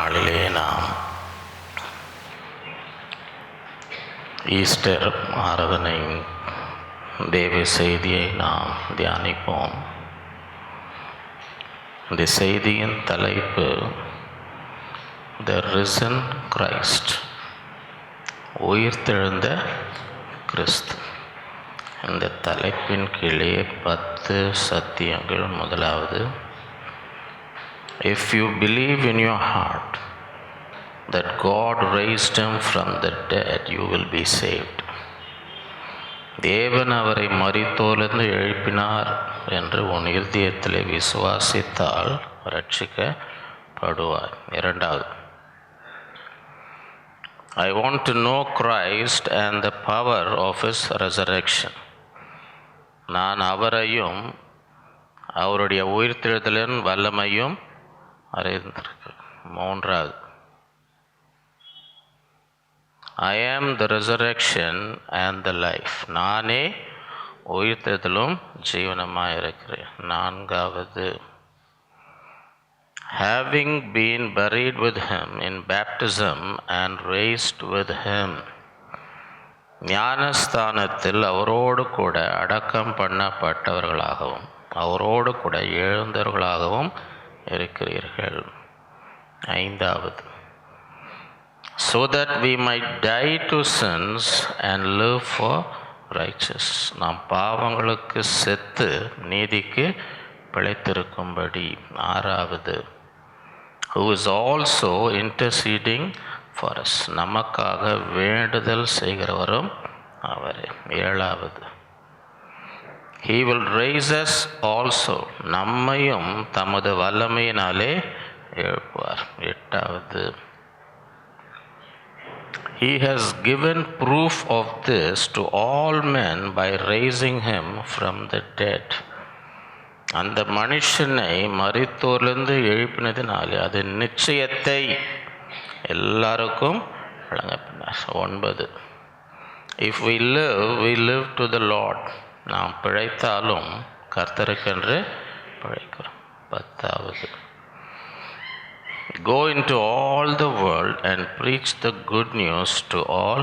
நாளிலே நாம் ஈஸ்டர் ஆராதனை தேவ செய்தியை நாம் தியானிப்போம். இந்த செய்தியின் தலைப்பு த ரிசன் கிரைஸ்ட், உயிர்த்தெழுந்த கிறிஸ்து. இந்த தலைப்பின் கீழே 10 சத்தியங்கள். முதலாவது, if you believe in your heart that God raised him from the dead, you will be saved. தேவன் அவரை மரித்தோரிலிருந்து எழுப்பினார் என்று உன் இருதயத்திலே விசுவாசித்தால் ரட்சிக்கப்படுவார். இரண்டாவது, I want to know Christ and the power of his resurrection. நான் அவரையும் அவருடைய உயிர்த்தெழுதலின் வல்லமையும் அறிந்திருக்கிறேன். மூன்றாவது, I am the resurrection and the life. நானே உயிர்த்தெழுதலும் ஜீவனமாக இருக்கிறேன். நான்காவது, having been buried with him in baptism and raised with him. ஞானஸ்தானத்தில் அவரோடு கூட அடக்கம் பண்ணப்பட்டவர்களாகவும் அவரோடு கூட எழுந்தவர்களாகவும் இருக்கிறீர்கள். ஐந்தாவது, so that we might die to sins and live for righteousness. நாம் பாவங்களுக்கு செத்து நீதிக்கு பிழைத்திருக்கும்படி. ஆறாவது, who is also interceding for us. நமக்காக வேண்டுதல் செய்கிறவரும் அவரே. ஏழாவது, he will raise us also. நம்மையும் தமது வல்லமையினாலே எழுப்புவார். எட்டாவது, he has given proof of this to all men by raising him from the dead. அந்த மனுஷனை மரித்தோரிலிருந்து எழுப்பினதினாலே அது நிச்சயத்தை எல்லாருக்கும் வழங்கப்பட்டார். 9, if we live to the Lord. நாம் பிழைத்தாலும் கர்த்தருக்கென்று பிழைக்கிறோம். 10வது, go into all the world and preach the good news to all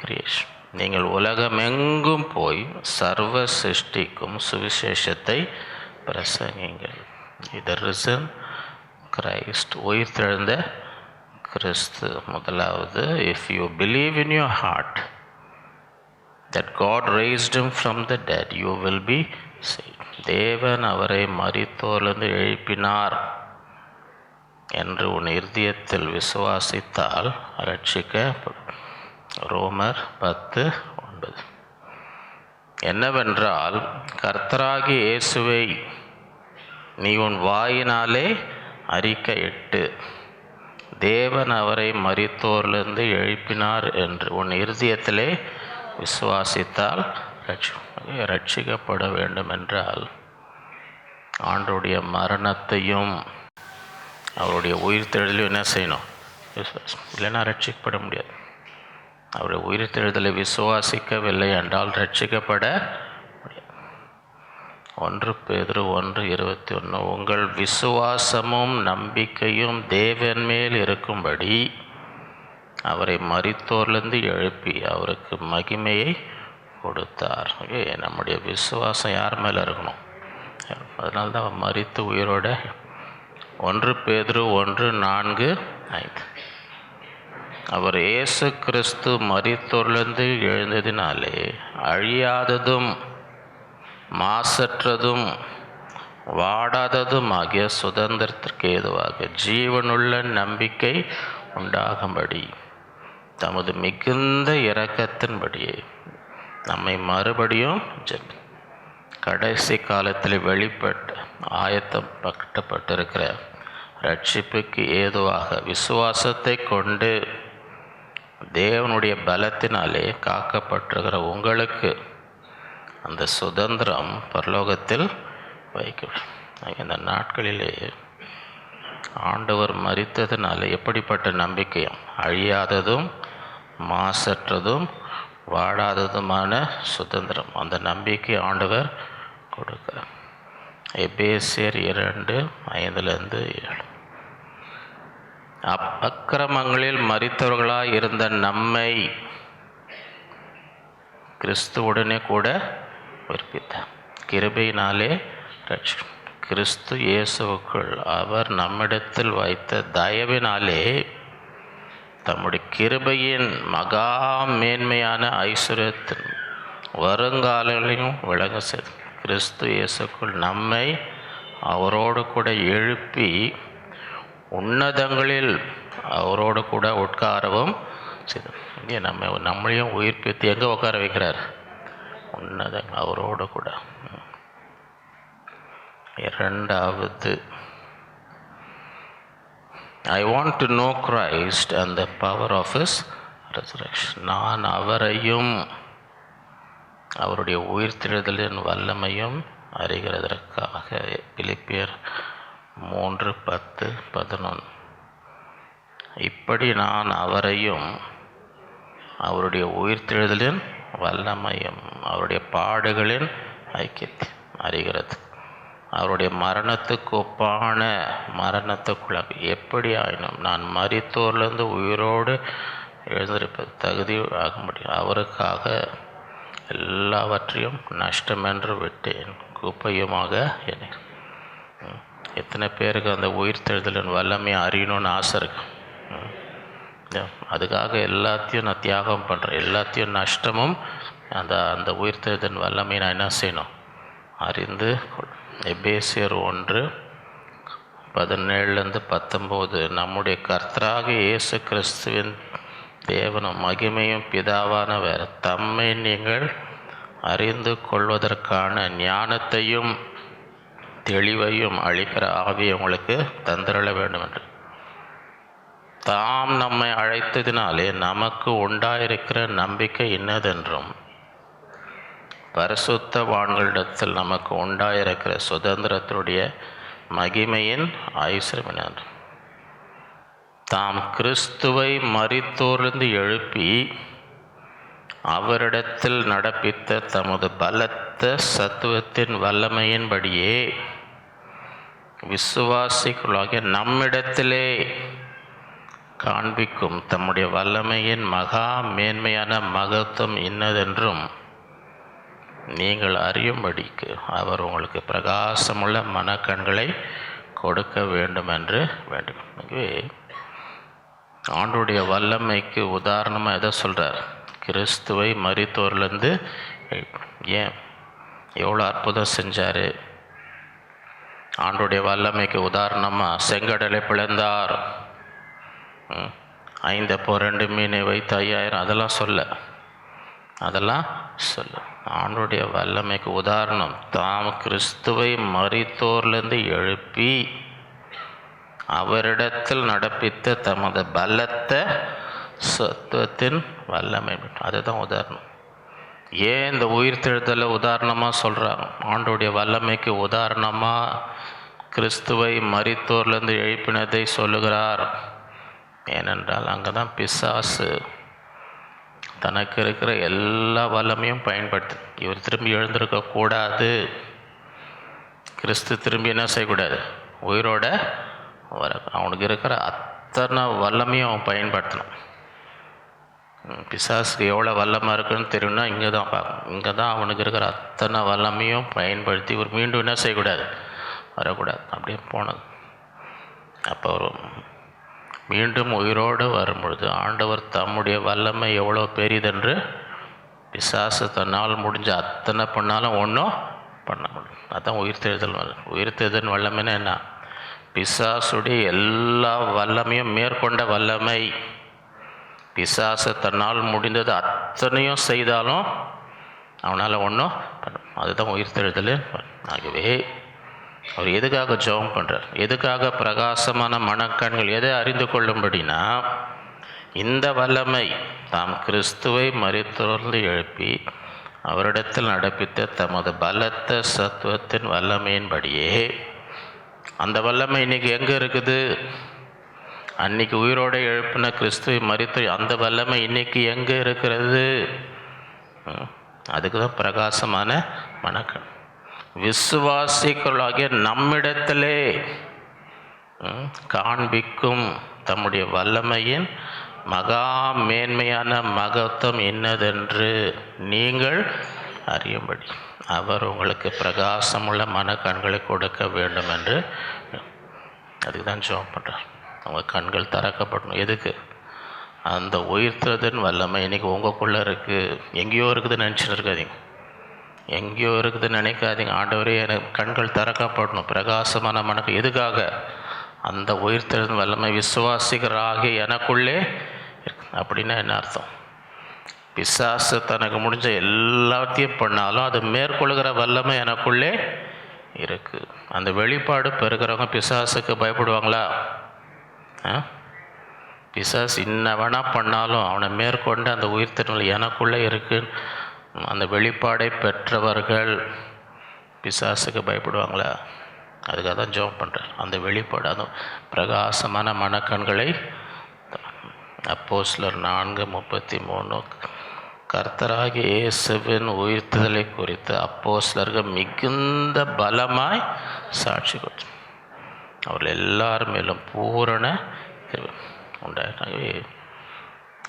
creation. நீங்கள் உலகமெங்கும் போய் சர்வ சிருஷ்டிக்கும் சுவிசேஷத்தை பிரசங்கிங்கள். இது ரிசன் கிரைஸ்ட், உயிர்த்தெழுந்த கிறிஸ்து. முதலாவது, if you believe in your heart that God raised him from the dead, you will be saved. தேவன் அவரை மரித்தோரிலிருந்து எழுப்பினார் என்று உன் இருதயத்தில் விசுவாசித்தால் ரட்சிக்கப்படும். ரோமர் 10:9. என்னவென்றால், கர்த்தராகிய இயேசுவை நீ உன் வாயினாலே அறிக்கையிட்டு தேவன் அவரை மரித்தோரிலிருந்து எழுப்பினார் என்று உன் இருதயத்திலே விசுவாசித்தால் ரட்சிக்கப்பட வேண்டும். என்றால் ஆண்டவருடைய மரணத்தையும் அவருடைய உயிர்த்தெழுதலையும் என்ன செய்யணும்? விசுவாசம். இல்லைன்னா ரட்சிக்கப்பட முடியாது. அவருடைய உயிர்த்தெழுதலை விசுவாசிக்கவில்லை என்றால் ரட்சிக்கப்பட முடியாது. 1 பேதுரு 1:21, உங்கள் விசுவாசமும் நம்பிக்கையும் தேவன் மேல் இருக்கும்படி அவரை மரித்தோரிலிருந்து எழுப்பி அவருக்கு மகிமையை கொடுத்தார். நம்முடைய விசுவாசம் யார் மேலே இருக்கணும்? அதனால்தான் அவர் மரித்து உயிரோட. 1 பேதுரு 1:4-5, அவர் இயேசு கிறிஸ்து மரித்தோரிலிருந்து எழுந்ததினாலே அழியாததும் மாசற்றதும் வாடாததும் ஆகிய சுதந்திரத்திற்கு ஏதுவாக ஜீவனுள்ள நம்பிக்கை உண்டாகும்படி தமது மிகுந்த இரக்கத்தின்படியே நம்மை மறுபடியும் கடைசி காலத்தில் வெளிப்பட்டு ஆயத்தப்பட்டிருக்கிற ரட்சிப்புக்கு ஏதுவாக விசுவாசத்தை கொண்டு தேவனுடைய பலத்தினாலே காக்கப்பட்டிருக்கிற உங்களுக்கு அந்த சுதந்திரம் பரலோகத்தில் வைக்கப்படும். இந்த நாட்களிலே ஆண்டவர் மரித்ததினால எப்படிப்பட்ட நம்பிக்கையும் அழியாததும் மாசற்றதும் வாடாததுமான சுதந்திரம், அந்த நம்பிக்கை ஆண்டவர் கொடுக்கிறார். எபேசியர் 2:5-7. அக்கிரமங்களில் மரித்தவர்களாய் இருந்த நம்மை கிறிஸ்துவுடனே கூட உயிர்ப்பித்தார். கிருபையினாலே கிறிஸ்து இயேசுவுக்குள் அவர் நம்மிடத்தில் வைத்த தயவினாலே தம்முடைய கிருபையின் மகா மேன்மையான ஐஸ்வர்யத்தின் வருங்காலங்களையும் விளங்க செய்து கிறிஸ்து இயேசுக்குள் நம்மை அவரோடு கூட எழுப்பி உன்னதங்களில் அவரோடு கூட உட்காரவும் செய்து. இங்கே நம்மளையும் உயிர்ப்பித்து எங்கே உட்கார வைக்கிறார்? உன்னதங்கள் அவரோடு கூட. இரண்டாவது, I want to know Christ and the power of His resurrection. நான் அவரையும் அவருடைய உயிர்த்தெழுதலின் வல்லமையும் அறிகிறதற்காக. பிலிப்பியர் 3:10-11. இப்படி நான் அவரையும் அவருடைய உயிர்த்தெழுதலின் வல்லமையும் அவருடைய பாடுகளின் ஐக்கியத்தை அறிகிறது, அவருடைய மரணத்துக்கு ஒப்பான மரணத்துக்குள்ளாக எப்படி ஆயினும் நான் மரித்தோர்லேருந்து உயிரோடு எழுந்திருப்பது தகுதி ஆக முடியும். அவருக்காக எல்லாவற்றையும் நஷ்டமென்று விட்டேன், குப்பையுமாக என்னை. எத்தனை பேருக்கு அந்த உயிர்த்தெழுதலின் வல்லமையை அறியணும்னு ஆசை இருக்கு? அதுக்காக எல்லாத்தையும் நான் தியாகம் பண்ணுறேன், எல்லாத்தையும் நஷ்டமும் அந்த உயிர்த்தெழுதலின் வல்லமையை நான் என்ன செய்யணும்? அறிந்து கொள். எபேசியர் 1:17-19. நம்முடைய கர்த்தராக இயேசு கிறிஸ்துவின் தேவனும் மகிமையும் பிதாவானவர் தம்மை நீங்கள் அறிந்து கொள்வதற்கான ஞானத்தையும் தெளிவையும் அளிக்கிற ஆவியை உங்களுக்கு தந்திரள வேண்டும் என்று தாம் நம்மை அழைத்ததினாலே நமக்கு உண்டாயிருக்கிற நம்பிக்கை இன்னதென்றும் பரிசுத்தவான்களிடத்தில் நமக்கு உண்டாயிருக்கிற சுதந்திரத்துடைய மகிமையின் ஐஸ்வர்யம் தாம் கிறிஸ்துவை மரித்தோரிலிருந்து எழுப்பி அவரிடத்தில் நடப்பித்த தமது பலத்த சத்துவத்தின் வல்லமையின்படியே விசுவாசிகளாகிய நம்மிடத்திலே காண்பிக்கும் தம்முடைய வல்லமையின் மகா மேன்மையான மகத்துவம் இன்னதென்றும் நீங்கள் அறியும்படிக்கு அவர் உங்களுக்கு பிரகாசமுள்ள மனக்கண்களை கொடுக்க வேண்டும் என்று வேண்டும். எனவே ஆண்டுடைய வல்லமைக்கு உதாரணமாக எதை சொல்கிறார்? கிறிஸ்துவை மரித்தோர்லேருந்து ஏன் எவ்வளோ அற்புதம் செஞ்சார்? ஆண்டுடைய வல்லமைக்கு உதாரணமாக செங்கடலை பிளந்தார், 5 அப்போ 2 மீனை வைத்து 5000, அதெல்லாம் சொல்ல ஆண்டுடைய வல்லமைக்கு உதாரணம் தாம் கிறிஸ்துவை மரித்தோர்லேருந்து எழுப்பி அவரிடத்தில் நடப்பித்த தமது பலத்த சத்துவத்தின் வல்லமை, அதுதான் உதாரணம். ஏன் இந்த உயிர்த்தெழுதலை உதாரணமாக சொல்கிறாங்க? ஆண்டுடைய வல்லமைக்கு உதாரணமாக கிறிஸ்துவை மரித்தோர்லேருந்து எழுப்பினதை சொல்லுகிறார். ஏனென்றால் அங்கே தான் பிசாசு தனக்கு இருக்கிற எல்லா வல்லமையும் பயன்படுத்து. இவர் திரும்பி எழுந்திருக்கக்கூடாது, கிறிஸ்து திரும்பி என்ன செய்யக்கூடாது, உயிரோட வர அவனுக்கு இருக்கிற அத்தனை வல்லமையும் அவன் பயன்படுத்தணும். பிசாசுக்கு எவ்வளோ வல்லமாக இருக்குன்னு தெரியும்னா இங்கே தான் பார்க்கணும். இங்கே தான் அவனுக்கு இருக்கிற அத்தனை வல்லமையும் பயன்படுத்தி இவர் மீண்டும் என்ன செய்யக்கூடாது, வரக்கூடாது. அப்படியே போனது. அப்போ மீண்டும் உயிரோடு வரும்பொழுது ஆண்டவர் தம்முடைய வல்லமை எவ்வளோ பெரிதென்று பிசாசு தன்னால் முடிஞ்ச அத்தனை பண்ணாலும் ஒன்றும் பண்ண முடியும். அதுதான் உயிர்த்தெழுதல். உயிர்த்தெழுதல் வல்லமைன்னா என்ன? பிசாசுடைய எல்லா வல்லமையும் மேற்கொண்ட வல்லமை. பிசாசு தன்னால் முடிந்தது அத்தனையும் செய்தாலும் அவனால் ஒன்றும் பண்ண, அதுதான் உயிர்த்தெழுதல். ஆகவே அவர் எதுக்காக ஜெபம் பண்ணுறார்? எதுக்காக பிரகாசமான மனக்கண்கள்? எதை அறிந்து கொள்ளும்படினா இந்த வல்லமை தாம் கிறிஸ்துவை மரித்தோர்ந்து எழுப்பி அவரிடத்தில் நடப்பித்த தமது பலத்த சத்துவத்தின் வல்லமையின்படியே. அந்த வல்லமை இன்றைக்கி எங்கே இருக்குது? அன்றைக்கி உயிரோடு எழுப்பின கிறிஸ்துவை மரித்து அந்த வல்லமை இன்றைக்கி எங்கே இருக்கிறது? அதுக்கு தான் பிரகாசமான மனக்கண். விசுவாசிகளாகிய நம்மிடத்திலே காண்பிக்கும் தம்முடைய வல்லமையின் மகா மேன்மையான மகத்துவம் என்னதென்று நீங்கள் அறியும்படி அவர் உங்களுக்கு பிரகாசமுள்ள மனக்கண்களை கொடுக்க வேண்டும் என்று. அதுக்கு தான் ஜெபம் பண்ணுறார். அவங்க கண்கள் திறக்கப்படணும். எதுக்கு? அந்த உயிர்த்ததின் வல்லமை இன்றைக்கி உங்களுக்குள்ளே இருக்குது. எங்கேயோ இருக்குதுன்னு நினச்சிட்டு இருக்காதீங்க. எங்கேயோ இருக்குதுன்னு நினைக்காதீங்க. ஆண்டவரே எனக்கு கண்கள் திறக்கப்படணும், பிரகாசமான மனக்கு. எதுக்காக? அந்த உயிர்த்தெழுந்த வல்லமை விசுவாசிகராகி எனக்குள்ளே இருக்கு. அப்படின்னா என்ன அர்த்தம்? பிசாசு தனக்கு முடிஞ்ச எல்லாத்தையும் பண்ணாலும் அது மேற்கொள்கிற வல்லமை எனக்குள்ளே இருக்குது. அந்த வெளிப்பாடு பெறுகிறவங்க பிசாசுக்கு பயப்படுவாங்களா? பிசாசு இன்ன வேணால் பண்ணாலும் அவனை மேற்கொண்டு அந்த உயிர்த்தெழுந்த எனக்குள்ளே இருக்குது. அந்த வெளிப்பாடை பெற்றவர்கள் பிசாசுக்கு பயப்படுவாங்களா? அதுக்காக தான் ஜெபம் பண்ணுறார். அந்த வெளிப்பாடு, அதுவும் பிரகாசமான மனக்கண்களை. அப்போஸ்தலர் 4:33 கர்த்தராகிய இயேசுவின் உயிர்த்தெழுதலை குறித்து அப்போஸ்தலர்கள் மிகுந்த பலமாய் சாட்சி கொடுத்து அவர்கள் எல்லார் மேலும் பூரண உண்டாகவே.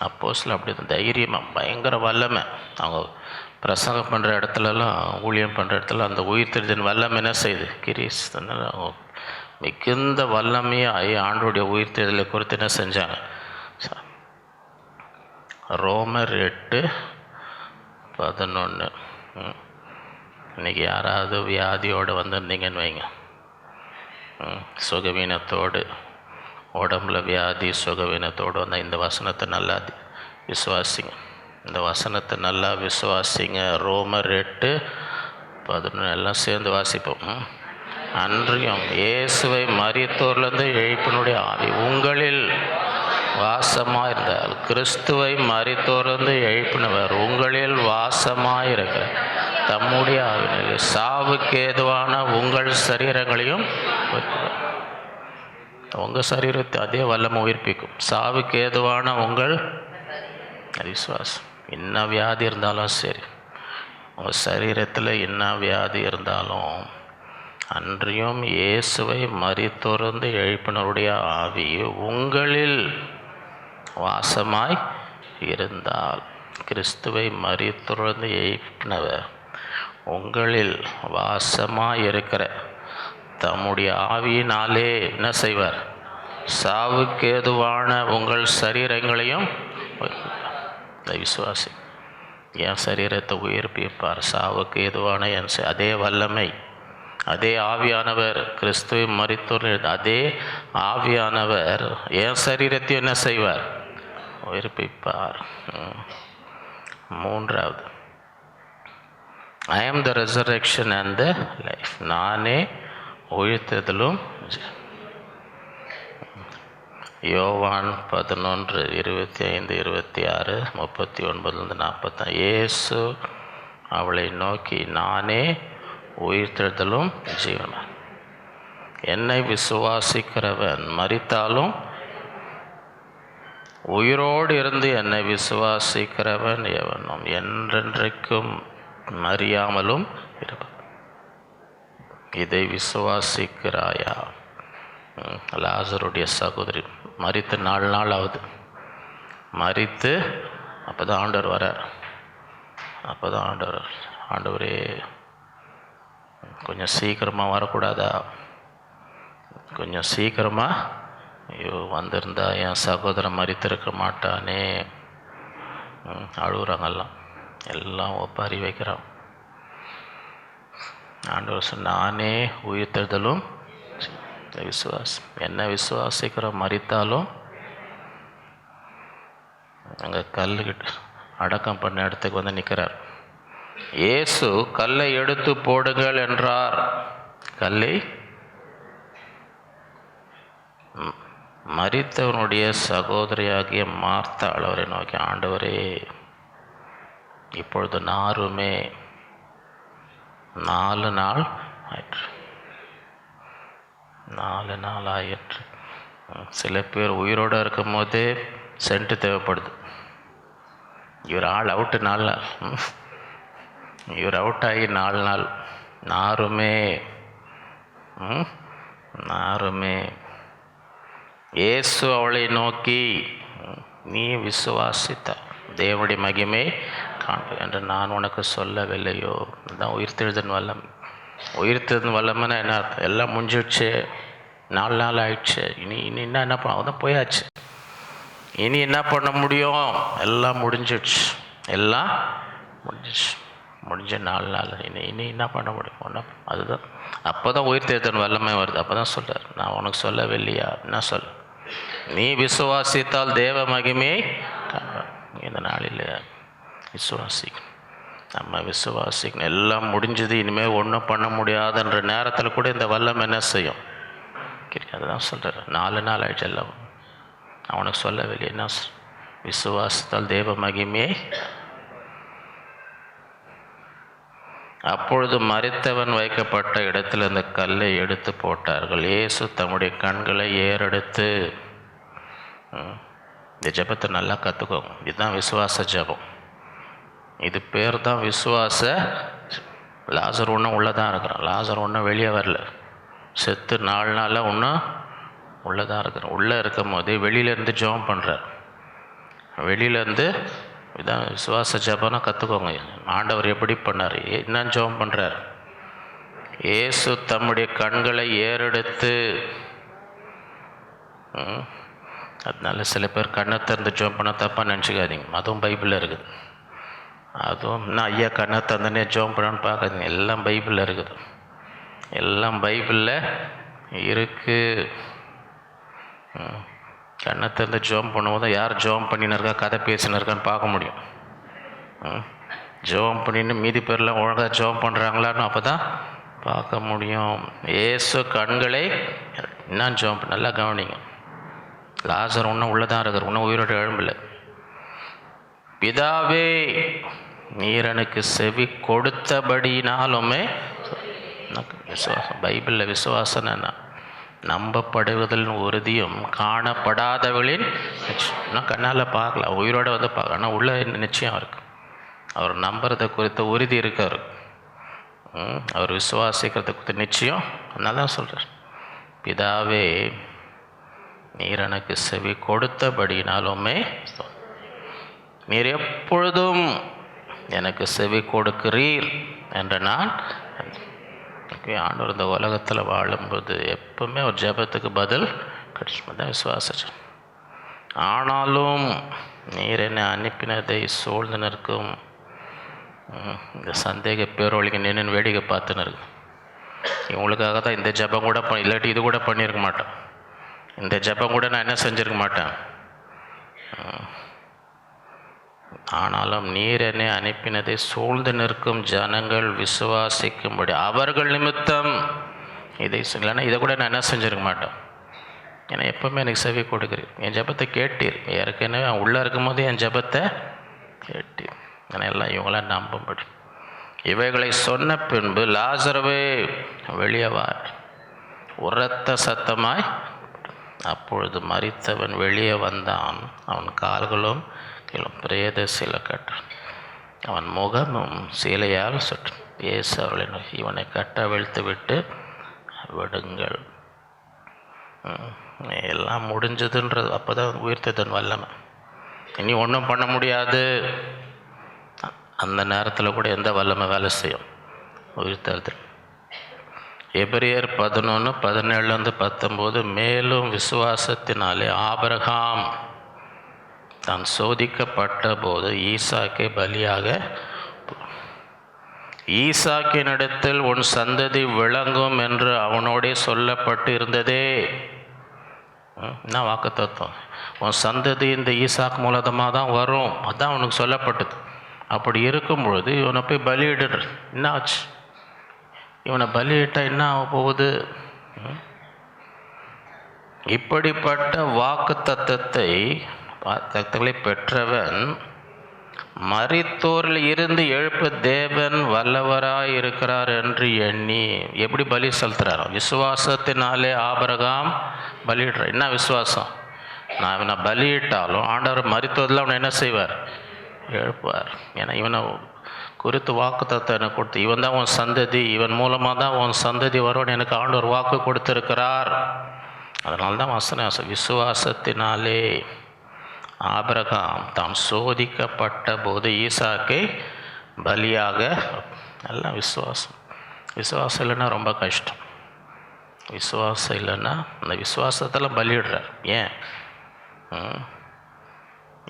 அப்போஸ்தலர் அப்படி தைரியமாக பயங்கர வல்லமை. அவங்க பிரசங்கம் பண்ணுற இடத்துலலாம், ஊழியம் பண்ணுற இடத்துல அந்த உயிர்த்தெழுதலின் வல்லமை என்ன செய்யுது? கிரீஸ். அவங்க மிகுந்த வல்லமையாக ஆண்டோடைய உயிர்த்தெழுதலை குறித்து என்ன செஞ்சாங்க? ரோமர் 8:11. இன்றைக்கி யாராவது வியாதியோடு வந்திருந்தீங்கன்னு வைங்க, சுகவீனத்தோடு, உடம்புல வியாதி சுகவீனத்தோடு வந்தால் இந்த வசனத்தை நல்லா விசுவாசிங்க. இந்த வசனத்தை நல்லா விசுவாசிங்க. ரோமர் 8:11 எல்லாம் சேர்ந்து வாசிப்போம். அன்றியும் இயேசுவை மரித்தோர்லேருந்து எழுப்பினுடைய ஆவி உங்களில் வாசமாக இருந்தால், கிறிஸ்துவை மரித்தோர்லேருந்து எழுப்பினவர் உங்களில் வாசமாக இருக்கிற தம்முடைய ஆவினிலே சாவுக்கு ஏதுவான உங்கள் சரீரங்களையும் உங்கள் சரீரத்தை அதே வல்லமை உயிர்ப்பிக்கும். சாவுக்கு ஏதுவான உங்கள் விசுவாசம். என்ன வியாதி இருந்தாலும் சரி, உங்கள் சரீரத்தில் என்ன வியாதி இருந்தாலும், அன்றியும் இயேசுவை மரித்தோர்ந்து எழுப்பினருடைய ஆவி உங்களில் வாசமாய் இருந்தால், கிறிஸ்துவை மரித்தோர்ந்து எழுப்பினவர் உங்களில் வாசமாய் இருக்கிற தம்முடைய ஆவியினாலே என்ன செய்வார்? சாவுக்கு ஏதுவான உங்கள் சரீரங்களையும் விசுவாசி. என் சரீரத்தை உயிர்ப்பிப்பார். சாவுக்கு ஏதுவான அதே வல்லமை, அதே ஆவியானவர், கிறிஸ்துவை மரித்தோர் அதே ஆவியானவர் என் சரீரத்தை என்ன செய்வார்? உயிர்ப்பிப்பார். மூன்றாவது, ஐ ஆம் த ரெசரக்ஷன் அண்ட் த லைஃப். நானே உயிர்த்தெழுதலும். யோவான் 11:25-26-39 இயேசு அவளை நோக்கி, நானே உயிர்த்தெழுதலும் ஜீவனும். என்னை விசுவாசிக்கிறவன் மரித்தாலும் உயிரோடு இருந்து என்னை விசுவாசிக்கிறவன் எவனும் என்றென்றைக்கும் மறியாமலும் இருப்பான். இதை விசுவாசிக்கிறாயா? லாசருடைய சகோதரி மரித்து 4 நாள் ஆகுது. மரித்து அப்போ தான் ஆண்டவர் வரார். ஆண்டவரே கொஞ்சம் சீக்கிரமாக வரக்கூடாதா? கொஞ்சம் சீக்கிரமாக, ஐயோ வந்திருந்தா என் சகோதரன் மரித்திருக்க மாட்டானே. அழுகுறாங்கெல்லாம், எல்லாம் ஒப்பாரி வைக்கிறான். ஆண்டவர் நானே உயிர்த்தெழுதலும் விசுவாசம். என்ன விசுவாசிக்கிற மரித்தாலும் அங்கே கல்லுக்கிட்ட அடக்கம் பண்ண இடத்துக்கு வந்து நிற்கிறார். இயேசு கல்லை எடுத்து போடுங்கள் என்றார். கல்லை மரித்தவனுடைய சகோதரியாகிய மார்த்தாள் அவரை நோக்கி, ஆண்டவரே இப்பொழுது நாருமே 4 நாள் ஆயிற்று. 4 நாள் ஆயிற்று. சில பேர் உயிரோடு இருக்கும் போதே சென்ட் தேவைப்படுது. இவர் ஆள் அவுட்டு 4 நாள், இவர் அவுட் ஆகி 4 நாள். நாருமே இயேசு அவளை நோக்கி, நீ விசுவாசித்த தேவனுடைய மகிமை காண்ப என்று நான் உனக்கு சொல்லவில்லையோ? அதுதான் உயிர்த்தெழுதன் வல்லம். உயிர்த்தெழுதன் வல்லம்னா என்ன அர்த்தம்? எல்லாம் முடிஞ்சிடுச்சு, 4 நாள் ஆயிடுச்சு, இனி என்ன பண்ண, தான் போயாச்சு, இனி என்ன பண்ண முடியும்? எல்லாம் முடிஞ்சிடுச்சு, எல்லாம் முடிஞ்ச 4 நாள், இனி என்ன பண்ண முடியும்? ஒன்றும். அதுதான் அப்போ தான் உயிர்த்தெழுதன் வல்லமை வருது. அப்போ தான் சொல்கிறார், நான் உனக்கு சொல்லவில்லையா? என்ன சொல்ல? நீ விசுவாசித்தால் தேவ மகிமையை இந்த நாளில் விசுவாசிக்கணும். நம்ம விசுவாசிக்கணும். எல்லாம் முடிஞ்சது, இனிமேல் ஒன்றும் பண்ண முடியாதுன்ற நேரத்தில் கூட இந்த வல்லம் என்ன செய்யும்? அதுதான் சொல்கிறார், 4 நாள் ஆயிடுச்சு, எல்லாம் அவனுக்கு சொல்லவில்லை. என்ன? விசுவாசித்தால் தேவ மகிமையை. அப்பொழுது மரித்தவன் வைக்கப்பட்ட இடத்தில் அந்த கல்லை எடுத்து போட்டார்கள். இயேசு தம்முடைய கண்களை ஏறெடுத்து, இந்த ஜெபத்தை நல்லா கற்றுக்கோங்க. இதுதான் விசுவாச ஜெபம். இது பேர் தான் விசுவாச. லாசர் ஒன்றும் உள்ளே தான் இருக்கிறான். லாசர் ஒன்றும் வெளியே வரல. செத்து 4 நாளில் ஒன்றும் உள்ளே தான் இருக்கிறான். உள்ளே இருக்கும் போது வெளியிலேருந்து ஜெபம் பண்ணுறார். வெளியிலேருந்து இதான் விசுவாச ஜெபம்னா கற்றுக்கோங்க. ஆண்டவர் எப்படி பண்ணார், என்ன ஜெபம் பண்ணுறார்? இயேசு தம்முடைய கண்களை ஏறெடுத்து. அதனால சில பேர் கண்ணை திறந்து ஜெபம் பண்ண தப்பாக நினச்சிக்காதீங்க. அதுவும் பைபிளில் இருக்குது. அதுவும் நான் ஐயா கண்ணை திறந்தனே ஜெபம் பண்ணான்னு பார்க்காதீங்க. எல்லாம் பைபிளில் இருக்குது. எல்லாம் பைபிளில் இருக்குது. கண்ணை திறந்து ஜெபம் பண்ணும்போது யார் ஜெபம் பண்ணின்னு இருக்கா, கதை பேசின்னு இருக்கான்னு பார்க்க முடியும். ஜெபம் பண்ணின்னு மீதி பேர்லாம் ஒழுங்காக ஜெபம் பண்ணுறாங்களான்னு அப்போ தான் பார்க்க முடியும். இயேசு கண்களை என்ன ஜெபம், நல்லா கவனிங்க. லாசர் ஒன்றும் உள்ளே தான் இருக்கிற, ஒன்றும் உயிரோடு எழும்பல. பிதாவே, நீர் எனக்கு செவி கொடுத்தபடினாலுமே விசுவாசம். பைபிளில் விசுவாசம் என்ன? நம்பப்படுவதில் உறுதியும் காணப்படாதவளின் நிச்சயம். கண்ணால் பார்க்கல, உயிரோடு வந்து பார்க்க, ஆனால் உள்ள நிச்சயம் இருக்குது. அவர் நம்புறதை குறித்த உறுதி இருக்கார். அவர் விசுவாசிக்கிறத குறித்த நிச்சயம். அதனால தான் சொல்கிறார், பிதாவே நீர் எனக்கு செவி கொடுத்தபடினாலுமே நீர் எப்பொழுதும் எனக்கு செவி கொடுக்கிறீர் என்ற நான். ஆண்டவர் இந்த உலகத்தில் வாழும்போது எப்பவுமே ஒரு ஜெபத்துக்கு பதில் கிடைக்கும். தான் விசுவாசம். ஆனாலும் நீர் என்னை அனுப்பினதை சூழ்ந்து நிற்கும் இந்த சந்தேக பேரொழிக்கு நின்று வேடிக்கை பார்த்துன்னு இருக்கு. இவங்களுக்காக தான் இந்த ஜெபம் கூட இல்லாட்டி இது கூட பண்ணியிருக்க மாட்டேன். இந்த ஜெபம் கூட நான் என்ன செஞ்சுருக்க மாட்டேன். ஆனாலும் நீர் என்னை அனுப்பினதை சூழ்ந்து நிற்கும் ஜனங்கள் விசுவாசிக்கும்படி அவர்கள் நிமித்தம் இதை இல்லைன்னா இதை கூட நான் என்ன செஞ்சுருக்க மாட்டேன். ஏன்னா எப்போவுமே எனக்கு செவி கொடுக்குறீர், என் ஜெபத்தை கேட்டீர். ஏற்கனவே உள்ளே இருக்கும்போது என் ஜெபத்தை கேட்டீர். ஆனால் எல்லாம் இவங்களாம் நம்பும்படி. இவைகளை சொன்ன பின்பு லாசருவே வெளியே வா, உரத்த சத்தமாய். அப்பொழுது மரித்தவன் வெளியே வந்தான். அவன் கால்களும் பிரேத சீலை கட்டான், அவன் முகமும் சீலையால் சுற்று. இயேசு அவர்களை நோக்கி, இவனை கட்டவிழ்த்து விட்டு விடுங்கள். எல்லாம் முடிஞ்சதுன்றது. அப்போ தான் உயிர்த்தெழுதல் வல்லமை. இனி ஒன்றும் பண்ண முடியாது. அந்த நேரத்தில் கூட எந்த வல்லமை வேலை செய்யும்? உயிர்த்தெழுதல். எபிரேயர் 11:17-19 மேலும் விசுவாசத்தினாலே ஆபிரகாம் தான் சோதிக்கப்பட்ட போது ஈசாக்கை பலியாக, ஈசாக்கினிடத்தில் உன் சந்ததி விளங்கும் என்று அவனோடே சொல்லப்பட்டு இருந்ததே. என்ன வாக்குத்தத்தம்? உன் சந்ததி இந்த ஈசாக்கு மூலதமாக தான் வரும், அதுதான் அவனுக்கு சொல்லப்பட்டது. அப்படி இருக்கும் பொழுது இவனை போய் பலியிடுற என்ன ஆச்சு? இவனை பலியிட்டால் என்ன ஆக போகுது? இப்படிப்பட்ட வாக்கு தத்தங்களை பெற்றவன் மரித்தோரில் இருந்து எழுப்ப தேவன் வல்லவராய் இருக்கிறார் என்று எண்ணி எப்படி பலி செலுத்துறாரோ, விசுவாசத்தினாலே ஆபிரகாம் பலியிடுற. என்ன விசுவாசம்? நான் இவனை பலியிட்டாலும் ஆண்டவர் மரித்தோரில் அவனை என்ன செய்வார்? எழுப்பார். ஏன்னா இவனை குறித்து வாக்கு தத்துவம் எனக்கு கொடுத்து, இவன் தான் உன் சந்ததி, இவன் மூலமாக தான் உன் சந்ததி வரும்னு எனக்கு ஆண்டவர் வாக்கு கொடுத்துருக்கிறார். அதனால்தான் வசனம், விசுவாசத்தினாலே ஆபிரகாம் தாம் சோதிக்கப்பட்ட போது ஈசாக்கை பலியாக. எல்லாம் விசுவாசம். விசுவாசம் இல்லைன்னா ரொம்ப கஷ்டம். விசுவாசம் இல்லைன்னா அந்த விசுவாசத்தில் பலியிடுறார். ஏன்?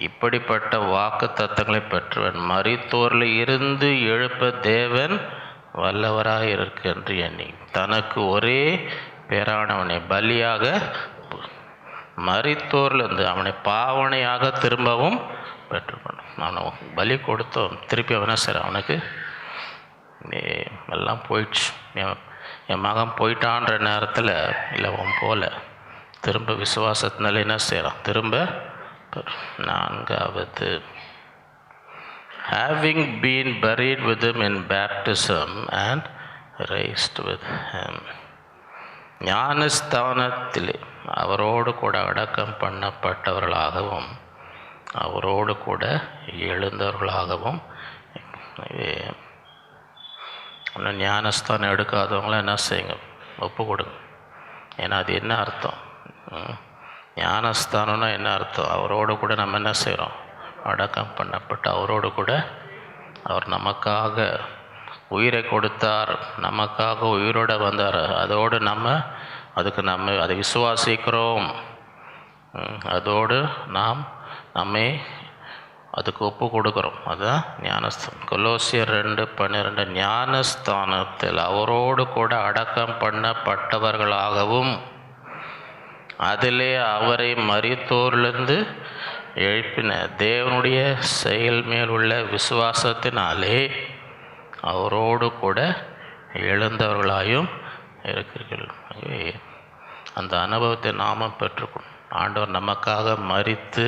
இப்படிப்பட்ட வாக்கு தத்தங்களை பெற்றவன் மரித்தோரில் இருந்து எழுப்ப தேவன் வல்லவராக இருக்கு என்று எண்ணி தனக்கு ஒரே பேரானவனை பலியாக மரித்தோரிலிருந்து அவனை பாவனையாக திரும்பவும் பெற்றுக்கணும். அவனை பலி கொடுத்தோம், திருப்பி அவனை சரி அவனுக்கு எல்லாம் போயிடுச்சு, என் மகன் போயிட்டான்ற நேரத்தில் இல்லை அவன் போல திரும்ப விசுவாசத்தினால என்ன செய்கிறான், திரும்ப. நான்காவது, having been buried with him in baptism and raised with him. ஞானஸ்தானத்திலே அவரோடு கூட அடக்கம் பண்ணப்பட்டவர்களாகவும் அவரோடு கூட எழுந்தவர்களாகவும். இன்னும் ஞானஸ்தானம் எடுக்காதவங்களாம் என்ன செய்யுங்க, ஒப்பு கொடுங்க. ஏன்னா அது என்ன அர்த்தம்? ஞானஸ்தானம்னா என்ன அர்த்தம்? அவரோடு கூட நம்ம என்ன செய்கிறோம், அடக்கம் பண்ணப்பட்டு அவரோடு கூட அவர் நமக்காக உயிரை கொடுத்தார், நமக்காக உயிரோடு வந்தார். அதோடு நம்ம அதை விசுவாசிக்கிறோம். அதோடு நாம் நம்மை அதுக்கு ஒப்பு கொடுக்குறோம். அதுதான் ஞானஸ்தானம். கொலோசியர் 2:12 ஞானஸ்தானத்தில் அவரோடு கூட அடக்கம் பண்ணப்பட்டவர்களாகவும் அதிலே அவரை மரித்தோரிலிருந்து எழுப்பின தேவனுடைய செயல் மேல் உள்ள விசுவாசத்தினாலே அவரோடு கூட எழுந்தவர்களாயும் இருக்கிறீர்கள். அந்த அனுபவத்தை நாமும் பெற்றுக்கணும். ஆண்டவர் நமக்காக மரித்து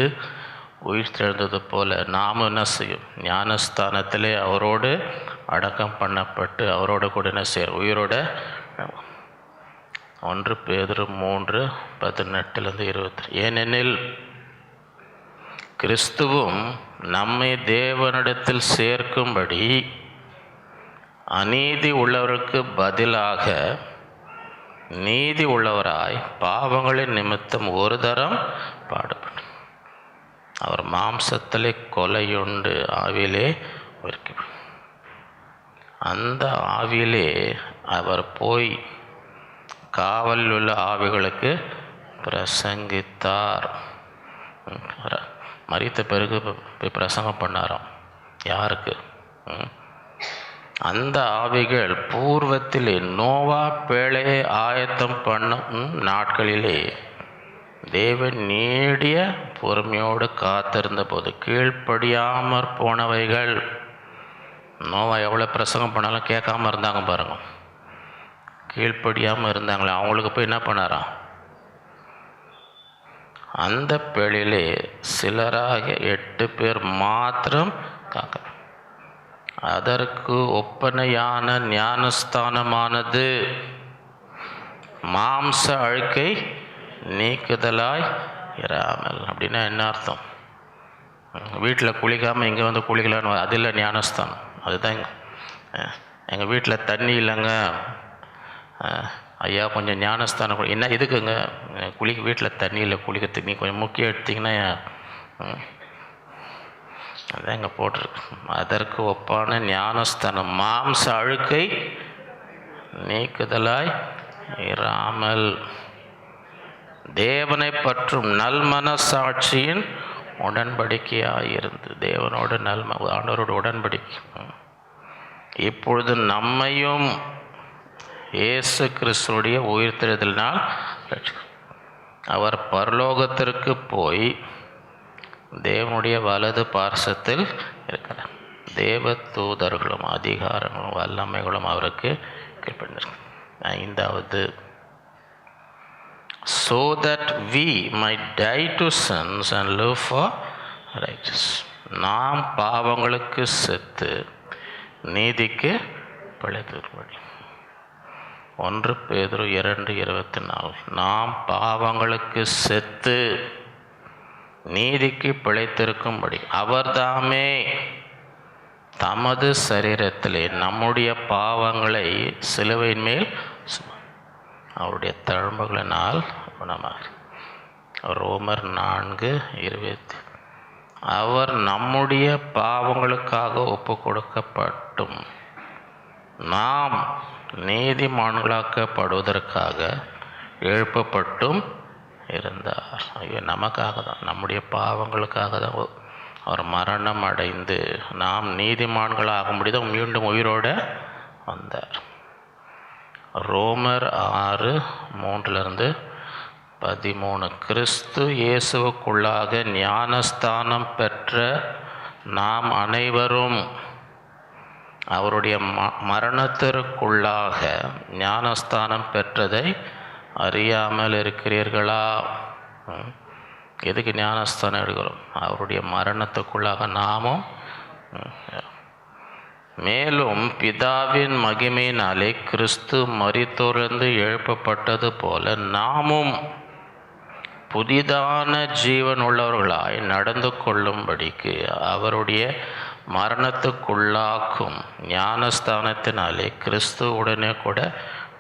உயிர் தெழுந்தது போல நாமும் என்ன செய்யும், ஞானஸ்தானத்திலே அவரோடு அடக்கம் பண்ணப்பட்டு அவரோடு கூட என்ன செய்யும், உயிரோட. 1 பேதுரு 3:18-20. ஏனெனில் கிறிஸ்துவும் நம்மை தேவனிடத்தில் சேர்க்கும்படி அநீதி உள்ளவருக்கு பதிலாக நீதி உள்ளவராய் பாவங்களின் நிமித்தம் ஒரு தரம் பாடுபட்டார். அவர் மாம்சத்திலே கொலையுண்டு ஆவியிலே உயிர்க்கப்பட்டார். அந்த ஆவியிலே அவர் போய் காவலில் உள்ள ஆவிகளுக்கு பிரசங்கித்தார். மரித்த பிறகு போய் பிரசங்கம் பண்ணாராம். யாருக்கு? அந்த ஆவிகள் பூர்வத்திலே நோவா பேழையை ஆயத்தம் பண்ணும் நாட்களிலே தேவன் நீடிய பொறுமையோடு காத்திருந்த போது கீழ்ப்படியாமற் போனவைகள். நோவா எவ்வளோ பிரசங்கம் பண்ணாலும் கேட்காம இருந்தாங்க பாருங்க. கீழ்ப்படியாமல் இருந்தாங்களே, அவங்களுக்கு போய் என்ன பண்ணாராம், அந்த பேழையிலே சிலராக 8 பேர் மாத்திரம் காக்க. அதற்கு ஒப்பனையான ஞானஸ்தானமானது மாம்ச அழுக்கை நீக்குதலாய் இராமல். அப்படின்னா என்ன அர்த்தம்? வீட்டில் குளிக்காமல் இங்கே வந்து குளிக்கலான்னு, அது இல்லை ஞானஸ்தானம். அதுதான் எங்கள் வீட்டில் தண்ணி இல்லைங்க ஐயா, கொஞ்சம் ஞானஸ்தானம் என்ன இதுக்குங்க, வீட்டில் தண்ணியில் குளிக்கிறதுக்கு நீ கொஞ்சம் முக்கியம் எடுத்திங்கன்னா அதான் இங்கே போட்டிருக்கு. அதற்கு ஒப்பான ஞானஸ்தானம் மாம்ச அழுக்கை நீக்குதலாய் இராமல் தேவனை பற்றும் நல்மனசாட்சியின் உடன்படிக்கையாக இருந்து தேவனோடு ஆண்டவரோட உடன்படிக்கை. இப்பொழுது நம்மையும் இயேசு கிறிஸ்துடைய உயிர்த்தெழுதலினால் அவர் பரலோகத்திற்கு போய் தேவனுடைய வலது பார்சத்தில் இருக்கிறார். தேவ தூதர்களும் அதிகாரங்களும் வல்லமைகளும் அவருக்கு கீழ்ப்படிந்திருக்கிறார். 5வது, so that we might die to sins and live for righteousness. நாம் பாவங்களுக்கு செத்து நீதிக்கு பிழைத்திருப்படி. 1 பேதுரு 2:24 நாம் பாவங்களுக்கு செத்து நீதிக்கு பிழைத்திருக்கும்படி அவர்தாமே தமது சரீரத்திலே நம்முடைய பாவங்களை சிலுவையின் மேல் அவருடைய தழும்புகளினால் குணமாக. ரோமர் 4:20. அவர் நம்முடைய பாவங்களுக்காக ஒப்பு கொடுக்கப்பட்டும் நாம் நீதிமான்களாக்கப்படுவதற்காக எழுப்பப்பட்டும் இருந்தார். ஐயோ, நமக்காக தான், நம்முடைய பாவங்களுக்காக தான் அவர் மரணம் அடைந்து நாம் நீதிமான்களாகும்படி தான் மீண்டும் உயிரோடு வந்தார். ரோமர் 6:3-13. கிறிஸ்து இயேசுவுக்குள்ளாக ஞானஸ்தானம் பெற்ற நாம் அனைவரும் அவருடைய மரணத்திற்குள்ளாக ஞானஸ்தானம் பெற்றதை அறியாமல் இருக்கிறீர்களா? எதுக்கு ஞானஸ்தானம் எடுக்கிறோம்? அவருடைய மரணத்துக்குள்ளாக நாமும். மேலும் பிதாவின் மகிமையினாலே கிறிஸ்து மரித்தோரிலிருந்து எழுப்பப்பட்டது போல நாமும் புதிதான ஜீவன் உள்ளவர்களாய் நடந்து கொள்ளும்படிக்கு அவருடைய மரணத்துக்குள்ளாக்கும் ஞானஸ்தானத்தினாலே கிறிஸ்துவுடனே கூட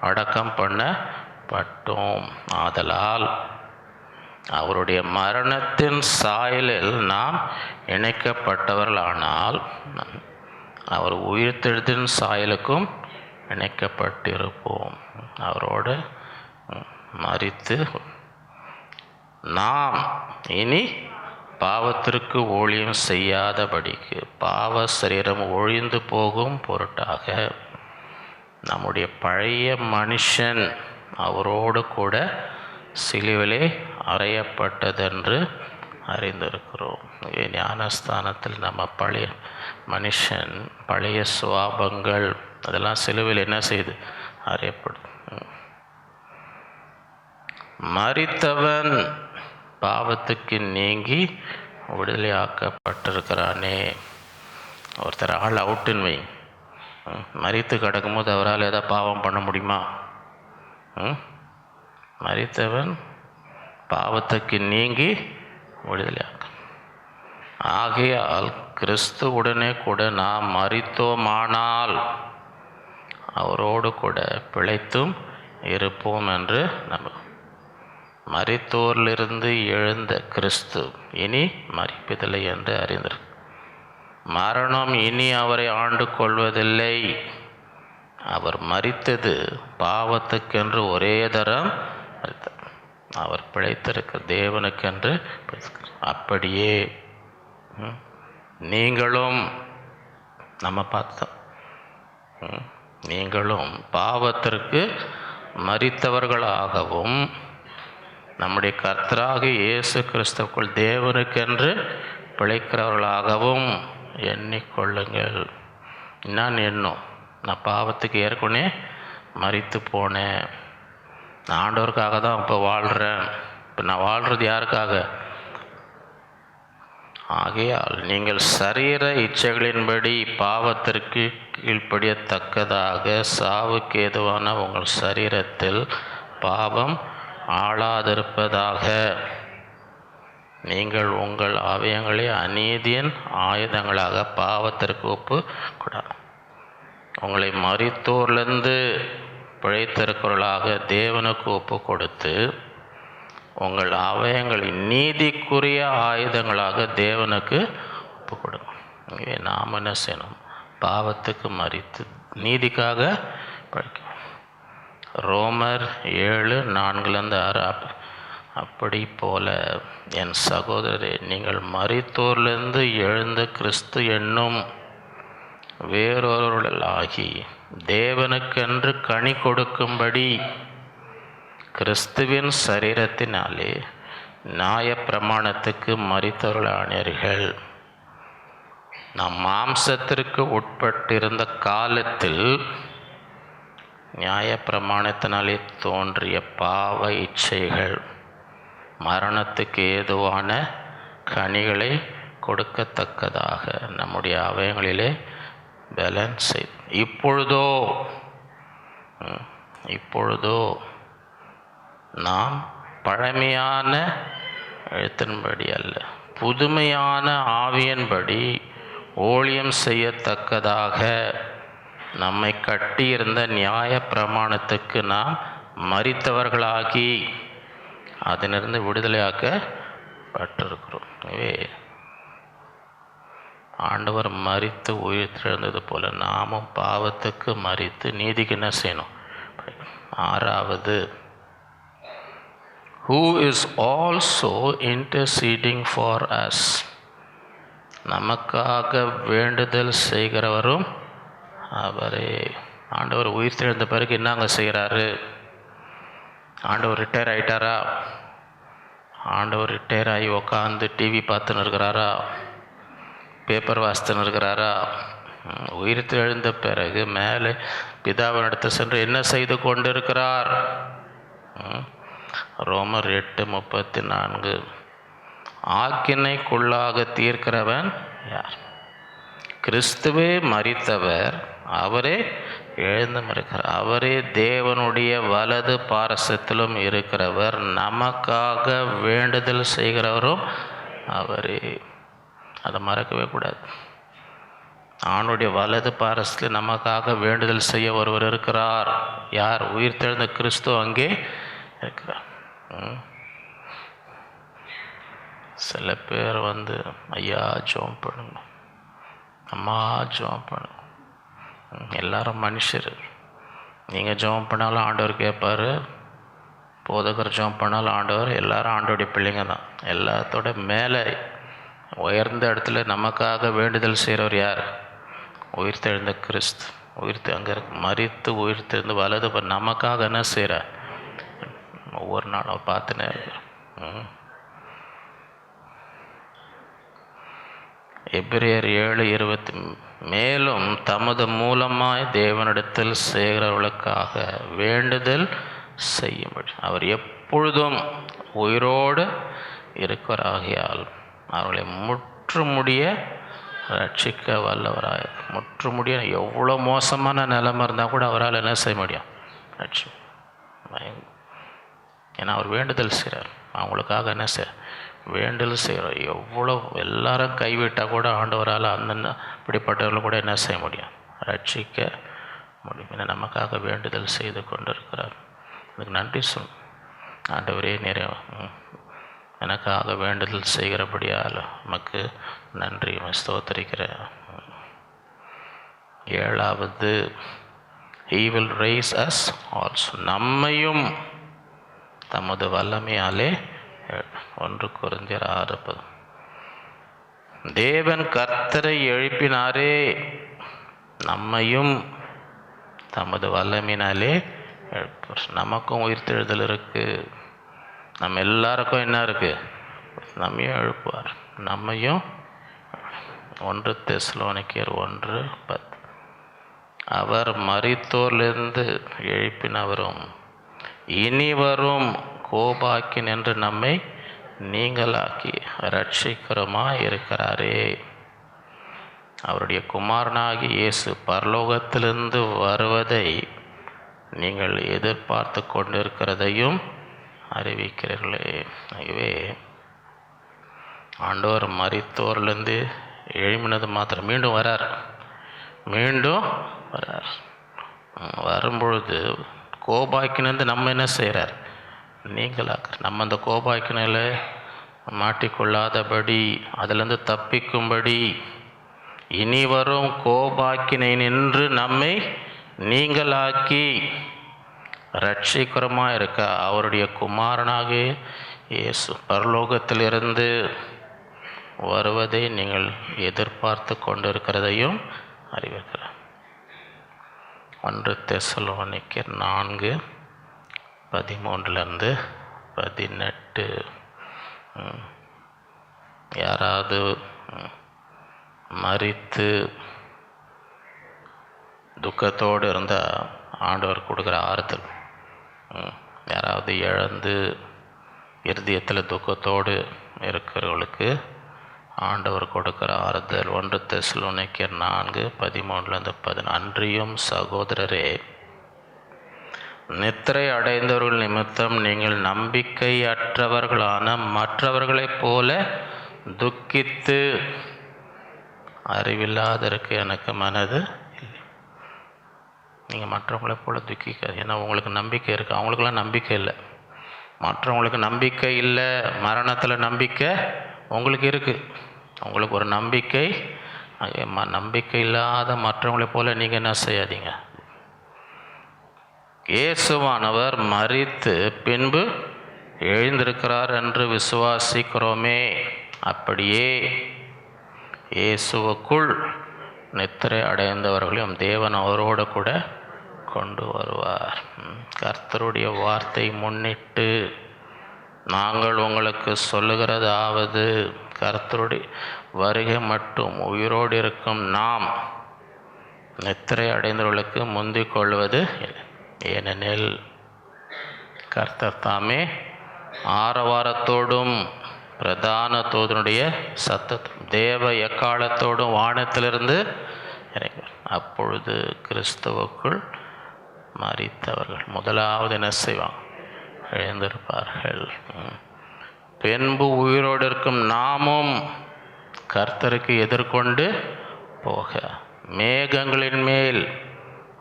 அடக்கம் பண்ணப்பட்டோம். ஆதலால் அவருடைய மரணத்தின் சாயலில் நாம் இணைக்கப்பட்டவர்களானால் அவர் உயிர்த்தெழுதின் சாயலுக்கும் இணைக்கப்பட்டிருப்போம். அவரோடு மரித்து நாம் இனி பாவத்திற்கு ஊழியம் செய்யாதபடிக்கு பாவ சரீரம் ஒழிந்து போகும் பொருட்டாக நம்முடைய பழைய மனுஷன் அவரோடு கூட சிலுவிலே அறையப்பட்டதென்று அறிந்திருக்கிறோம். ஞானஸ்தானத்தில் நம்ம பழைய மனுஷன், பழைய சுவாபங்கள் அதெல்லாம் சிலுவில் என்ன செய்து அறையப்படும். மரித்தவன் பாவத்துக்கு நீங்கி விடுதலை ஆக்கப்பட்டிருக்கிறானே. ஒருத்தர் ஆள் அவுட்டுன்னு வை, மரித்து கிடக்கும்போது அவரால் ஏதாவது பாவம் பண்ண முடியுமா? மரித்தவன் பாவத்துக்கு நீங்கி விடுதலையாக்க. ஆகையால் கிறிஸ்துவுடனே கூட நாம் மரித்தோமானால் அவரோடு கூட பிழைத்தும் இருப்போம் என்று நம்ம. மரித்தோரிலிருந்து எழுந்த கிறிஸ்து இனி மரிப்பதில்லை என்று அறிந்தார். மரணம் இனி அவரை ஆண்டு கொள்வதில்லை. அவர் மரித்தது பாவத்துக்கென்று ஒரே தரம் மரித்தார். அவர் பிழைத்திருக்க தேவனுக்கென்று. அப்படியே நீங்களும் நம்ம பார்த்தோம், நீங்களும் பாவத்திற்கு மரித்தவர்களாகவும் நம்முடைய கர்த்தராகிய இயேசு கிறிஸ்துவுக்குள் தேவனுக்கென்று பிழைக்கிறவர்களாகவும் எண்ணிக்கொள்ளுங்கள். நான் எண்ணும், நான் பாவத்துக்கு ஏற்கனவே மரித்து போனேன், நான் ஆண்டவருக்காக தான் இப்போ வாழ்கிறேன். இப்போ நான் வாழ்கிறது யாருக்காக? ஆகையால் நீங்கள் சரீர இச்சைகளின்படி பாவத்திற்கு கீழ்ப்படியத்தக்கதாக சாவுக்கு ஏதுவான உங்கள் சரீரத்தில் பாவம் ஆளாதிருப்பதாக. நீங்கள் உங்கள் அவயங்களை அநீதியின் ஆயுதங்களாக பாவத்திற்கு ஒப்பு கூடாது. உங்களை மரித்தோரிலிருந்து பிழைத்திருக்கிறவர்களாக தேவனுக்கு ஒப்பு கொடுத்து உங்கள் அவயங்களை நீதிக்குரிய ஆயுதங்களாக தேவனுக்கு ஒப்பு கொடுங்க. இங்கே நாம் என்ன செய்யணும்? பாவத்துக்கு மரித்து நீதிக்காக பிழைக்கணும். ரோமர் 7:4-6. அப்படி போல என் சகோதரரே, நீங்கள் மரித்தோரிலிருந்து எழுந்த கிறிஸ்து என்னும் வேறொருவர்களாகி தேவனுக்கென்று கனி கொடுக்கும்படி கிறிஸ்துவின் சரீரத்தினாலே நியாயப்பிரமாணத்துக்கு மரித்தவர்களானீர்கள். நாம் மாம்சத்திற்கு உட்பட்டிருந்த காலத்தில் நியாயப்பிரமாணத்தினாலே தோன்றிய பாவ இச்சைகள் மரணத்துக்கு ஏதுவான கனிகளை கொடுக்கத்தக்கதாக நம்முடைய அவயங்களிலே பலன் செய். இப்பொழுதோ நாம் பழமையான எழுத்தின்படி அல்ல, புதுமையான ஆவியின்படி ஊழியம் செய்யத்தக்கதாக நம்மை கட்டியிருந்த நியாய பிரமாணத்துக்கு நாம் மரித்தவர்களாகி அதிலிருந்து விடுதலையாக்கப்பட்டிருக்கிறோம். எனவே ஆண்டவர் மரித்து உயிர்த்தெழுந்தது போல நாமும் பாவத்துக்கு மரித்து நீதிக்கு என்ன செய்யணும்? 6வது, who is also interceding for us. நமக்காக வேண்டுதல் செய்கிறவரும் அவரே. ஆண்டவர் உயிர்த்தெழுந்த பிறகு என்னங்க செய்கிறாரு? ஆண்டவர் ரிட்டையர் ஆகிட்டாரா? ஆண்டவர் ரிட்டையர் ஆகி உக்காந்து டிவி பார்த்துன்னு இருக்கிறாரா? பேப்பர் வாசித்துன்னு இருக்கிறாரா? உயிர்த்தெழுந்த பிறகு மேலே பிதாவினிடத்து சென்று என்ன செய்து கொண்டிருக்கிறார்? ரோமர் 8:34. ஆக்கினைக்குள்ளாக தீர்க்கிறவன் யார்? கிறிஸ்துவே மரித்தவர், அவரே எழுந்தும் இருக்கிறார், அவரே தேவனுடைய வலது பாரசத்திலும் இருக்கிறவர், நமக்காக வேண்டுதல் செய்கிறவரும் அவரே. அதை மறக்கவே கூடாது. ஆணுடைய வலது பாரசத்தில் நமக்காக வேண்டுதல் செய்ய ஒருவர் இருக்கிறார். யார்? உயிர்த்தெழுந்த கிறிஸ்து அங்கே இருக்கிறார். சில பேர் ஐயா ஜெபம் பண்ணுங்க, அம்மா ஜெபம் பண்ணுங்க. எல்லாரும் மனுஷர். நீங்கள் ஜெபம் பண்ணாலும் ஆண்டவர் கேட்பார், போதகர் ஜெபம் பண்ணாலும் ஆண்டவர். எல்லாரும் ஆண்டோடைய பிள்ளைங்க தான். எல்லாத்தோட மேலே உயர்ந்த இடத்துல நமக்காக வேண்டுதல் செய்கிறவர் யார்? உயிர்த்தெழுந்த கிறிஸ்து. அங்கே மரித்து உயிர்த்தெழுந்து வலது நமக்காக என்ன செய்கிறார்? ஒவ்வொரு நாளும் பார்த்துனே இருக்கிறோம். எபிரேயர் 7:20. மேலும் தமது மூலமாய் தேவனிடத்தில் செய்கிறவர்களுக்காக வேண்டுதல் செய்யும்படி அவர் எப்பொழுதும் உயிரோடு இருக்கிறாகியால் அவர்களை முற்றுமுடிய ரட்சிக்க வல்லவராக. முற்றுமுடிய எவ்வளோ மோசமான நிலைமை இருந்தால் கூட அவரால் என்ன செய்ய முடியும்? ரட்சி. ஏன்னா அவர் வேண்டுதல் செய்கிறார். அவங்களுக்காக என்ன செய்ய வேண்டுதல் செய்கிறார். எவ்வளோ எல்லாரும் கைவிட்டால் கூட ஆண்டவரால் அந்த இப்படிப்பட்டவர்கள் கூட என்ன செய்ய முடியும்? ரட்சிக்க முடியும். ஏன்னா நமக்காக வேண்டுதல் செய்து கொண்டு இருக்கிறார். அதுக்கு நன்றி சொல்லணும். ஆண்டவரே நிறைய எனக்காக வேண்டுதல் செய்கிறபடியால் நமக்கு நன்றி ஸ்தோத்திரிக்கிறேன். 7வது, he will raise us also. நம்மையும் தமது வல்லமையாலே 1 கொரிந்தியர் 6:10. தேவன் கர்த்தரை எழுப்பினாரே, நம்மையும் தமது வல்லமையினாலே எழுப்பார். நமக்கும் உயிர்த்தெழுதல் இருக்குது. நம்ம எல்லாருக்கும் என்ன இருக்குது? நம்மையும் எழுப்புவார். நம்மையும் 1 தெசலோனிக்கேயர் 1:10. அவர் மரித்தோரிலிருந்து எழுப்பினவரும் இனி வரும் கோபாக்கின் என்று நம்மை நீங்களாக்கி ரட்சிக்கிறமாய் இருக்கிறாரே. அவருடைய குமாரனாகி இயேசு பரலோகத்திலிருந்து வருவதை நீங்கள் எதிர்பார்த்து கொண்டிருக்கிறதையும் அறிவிக்கிறீர்களே. ஆகவே ஆண்டவர் மரித்தோர்லேருந்து எழுப்பினது மாத்திரம் மீண்டும் வரார். வரும்பொழுது கோபாக்கினது நம்ம என்ன செய்கிறார்? நீங்களாக்க. நம்ம அந்த கோபாக்கினில் மாட்டிக்கொள்ளாதபடி, அதிலிருந்து தப்பிக்கும்படி இனி வரும் கோபாக்கினை நின்று நம்மை நீங்களாக்கி ரட்சிகரமாக இருக்க அவருடைய குமாரனாக இயேசு பரலோகத்திலிருந்து வருவதை நீங்கள் எதிர்பார்த்து கொண்டிருக்கிறதையும் அறிவிக்கிறார். 1 தெசலோனிக்கேயர் 4:13-18. யாராவது மரித்து துக்கத்தோடு இருந்தால் ஆண்டவர் கொடுக்குற ஆறுதல். யாராவது இழந்து இருதயத்தில் துக்கத்தோடு இருக்கிறவர்களுக்கு ஆண்டவர் கொடுக்குற ஆறுதல். 1 தெசலோனிக்கேயர் 4:13-18. அன்றியும் சகோதரரே, நித்திரை அடைந்தவர்கள் நிமித்தம் நீங்கள் நம்பிக்கையற்றவர்களான மற்றவர்களைப் போல துக்கித்து அறிவில்லாதற்கு எனக்கு மனது இல்லை. நீங்கள் மற்றவங்களை போல் துக்கிக்காது. ஏன்னா உங்களுக்கு நம்பிக்கை இருக்குது, அவங்களுக்கெல்லாம் நம்பிக்கை இல்லை. மற்றவங்களுக்கு நம்பிக்கை இல்லை, மரணத்தில் நம்பிக்கை உங்களுக்கு இருக்குது. உங்களுக்கு ஒரு நம்பிக்கை. நம்பிக்கை இல்லாத மற்றவங்களை போல் நீங்கள் என்ன செய்யாதீங்க. இயேசுவானவர் மரித்து பின்பு எழுந்திருக்கிறார் என்று விசுவாசிக்கிறோமே. அப்படியே இயேசுவுக்குள் நித்திரை அடைந்தவர்களையும் தேவன் அவரோடு கூட கொண்டு வருவார். கர்த்தருடைய வார்த்தை முன்னிட்டு நாங்கள் உங்களுக்கு சொல்லுகிறதாவது, கர்த்தருடைய வருகை மட்டும் உயிரோடு இருக்கும் நாம் நித்திரை அடைந்தவர்களுக்கு முந்திக் கொள்வது இல்லை. ஏனெனில் கர்த்தர் தாமே ஆரவாரத்தோடும் பிரதான தூதனுடைய சத்தத்தோடும் தேவ எக்காலத்தோடும் வானத்திலிருந்து இறங்கும். அப்பொழுது கிறிஸ்துவுக்குள் மரித்தவர்கள் முதலாவது என்ன செய்வாங்க? எழுந்திருப்பார்கள். பின்பு உயிரோடு இருக்கும் நாமும் கர்த்தருக்கு எதிர்கொண்டு போக மேகங்களின் மேல்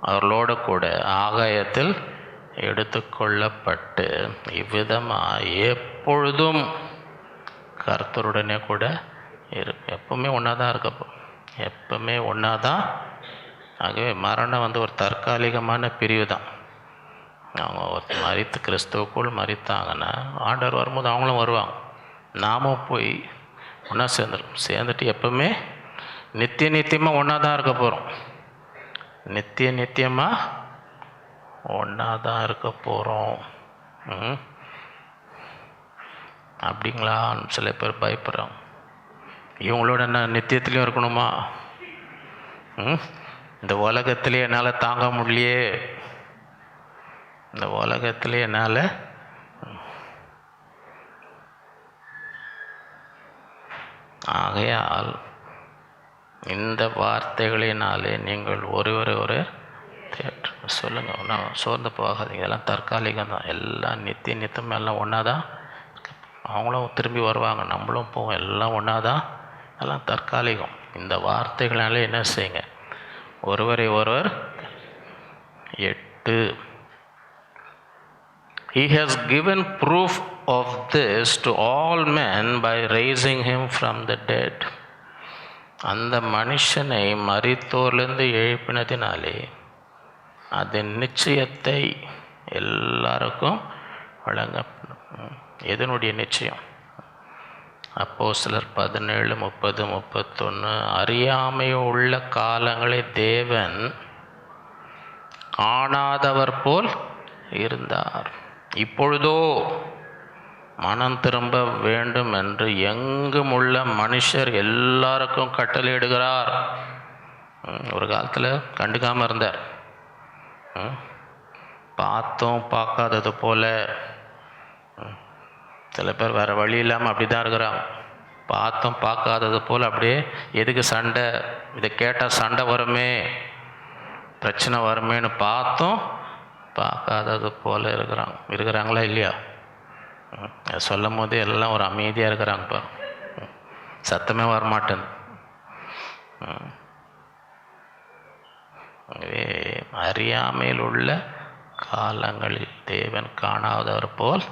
அவர்களோடு கூட ஆகாயத்தில் எடுத்துக்கொள்ளப்பட்டு இவ்விதமாக எப்பொழுதும் கர்த்தருடனே கூட எப்பவுமே ஒன்றா தான் இருக்கப்போ, எப்பவுமே ஒன்றா தான். ஆகவே மரணம் ஒரு தற்காலிகமான பிரிவு தான். அவங்க மரித்து கிறிஸ்துவுக்குள் மரித்தாங்கன்னா ஆண்டவர் வரும்போது அவங்களும் வருவாங்க, நாமும் போய் ஒன்றா சேர்ந்துட்டு எப்பவுமே நித்தியமாக ஒன்றா தான் இருக்க போகிறோம். நித்தியமாக ஒன்றா தான் இருக்க போகிறோம். அப்படிங்களான்னு சில பேர் பயப்படுறாங்க. இவங்களோட என்ன நித்தியத்துலேயும் இருக்கணுமா? இந்த உலகத்திலே என்னால் தாங்க முடியலையே, இந்த உலகத்திலே என்னால் ஆகையால் இந்த வார்த்தைகளினாலே நீங்கள் ஒருவரை ஒரு சொல்லுங்கள். ஒன்றும் சோர்ந்து போகாதீங்க. இதெல்லாம் தற்காலிகம் தான். எல்லாம் நித்தியம் எல்லாம் ஒன்றா தான். அவங்களும் திரும்பி வருவாங்க, நம்மளும் போவோம், எல்லாம் ஒன்றா தான். எல்லாம் தற்காலிகம். இந்த வார்த்தைகளாலே என்ன செய்யுங்க? ஒருவரை ஒருவர் 8 He has given proof of this to all men by raising him from the dead. அந்த மனுஷனை மரித்தோரிலிருந்து எழுப்பினதினாலே அதன் நிச்சயத்தை எல்லாருக்கும் வழங்கப்படும். எதனுடைய நிச்சயம்? அப்போஸ்தலர் 17, 30, 31 அறியாமையோ உள்ள காலங்களை தேவன் காணாதவர் போல் இருந்தார். இப்பொழுதோ மனம் திரும்ப வேண்டும் என்று எங்கும் உள்ள மனுஷர் எல்லாருக்கும் கட்டளையிடுகிறார். ஒரு காலத்தில் கண்டுக்காமல் இருந்தார். பார்த்தோம் பார்க்காதது போல. சில பேர் வேறு வழி இல்லாமல் அப்படி தான் இருக்கிறாங்க. பார்த்தோம் பார்க்காதது போல் அப்படியே. எதுக்கு சண்டை? இதை கேட்டால் சண்டை வருமே, பிரச்சனை வருமேன்னு பார்த்தோம் பார்க்காதது போல் இருக்கிறாங்களா இல்லையா? சொல்லும் போது எல்லாம் ஒரு அமைதியாக இருக்கிறாங்க. இப்போ சத்தமே வரமாட்டேன். அறியாமையில் உள்ள காலங்களில் தேவன் காணாதவர் போல்.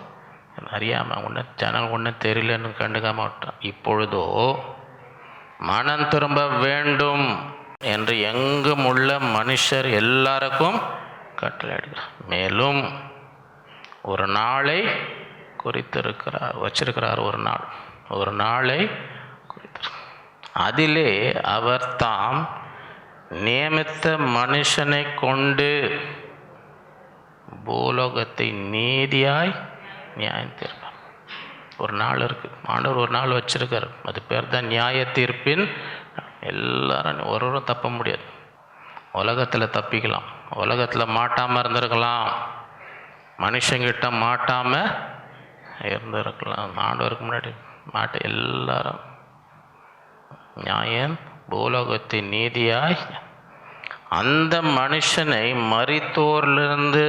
அறியாமல் ஒன்றும் ஜனங்கள் ஒன்றும் தெரியலன்னு கண்டுக்காம விட்டான். இப்பொழுதோ மனம் திரும்ப வேண்டும் என்று எங்கும் உள்ள மனுஷர் எல்லாருக்கும் கட்டளையிடுகிறார். மேலும் ஒரு நாளை வச்சிருக்கிறார். ஒரு நாளை குறித்திருக்கிறார். அதிலே அவர் தாம் நியமித்த மனுஷனை கொண்டு பூலோகத்தை நீதியாய் நியாயம் தீர்ப்பார். ஒரு நாள் இருக்குது. ஆண்டவர் ஒரு நாள் வச்சிருக்கார். அது பேர் தான் நியாய தீர்ப்பின். எல்லாரும் ஒருவரும் தப்ப முடியாது. உலகத்தில் தப்பிக்கலாம், உலகத்தில் மாட்டாமல் இருந்திருக்கலாம், மனுஷங்கிட்ட மாட்டாமல் இருந்திருக்கலாம். ஆண்டவருக்கு முன்னாடி எல்லாரும் நியாயம் பூலோகத்தை நீதியாய் அந்த மனுஷனை மரித்தோரிலிருந்து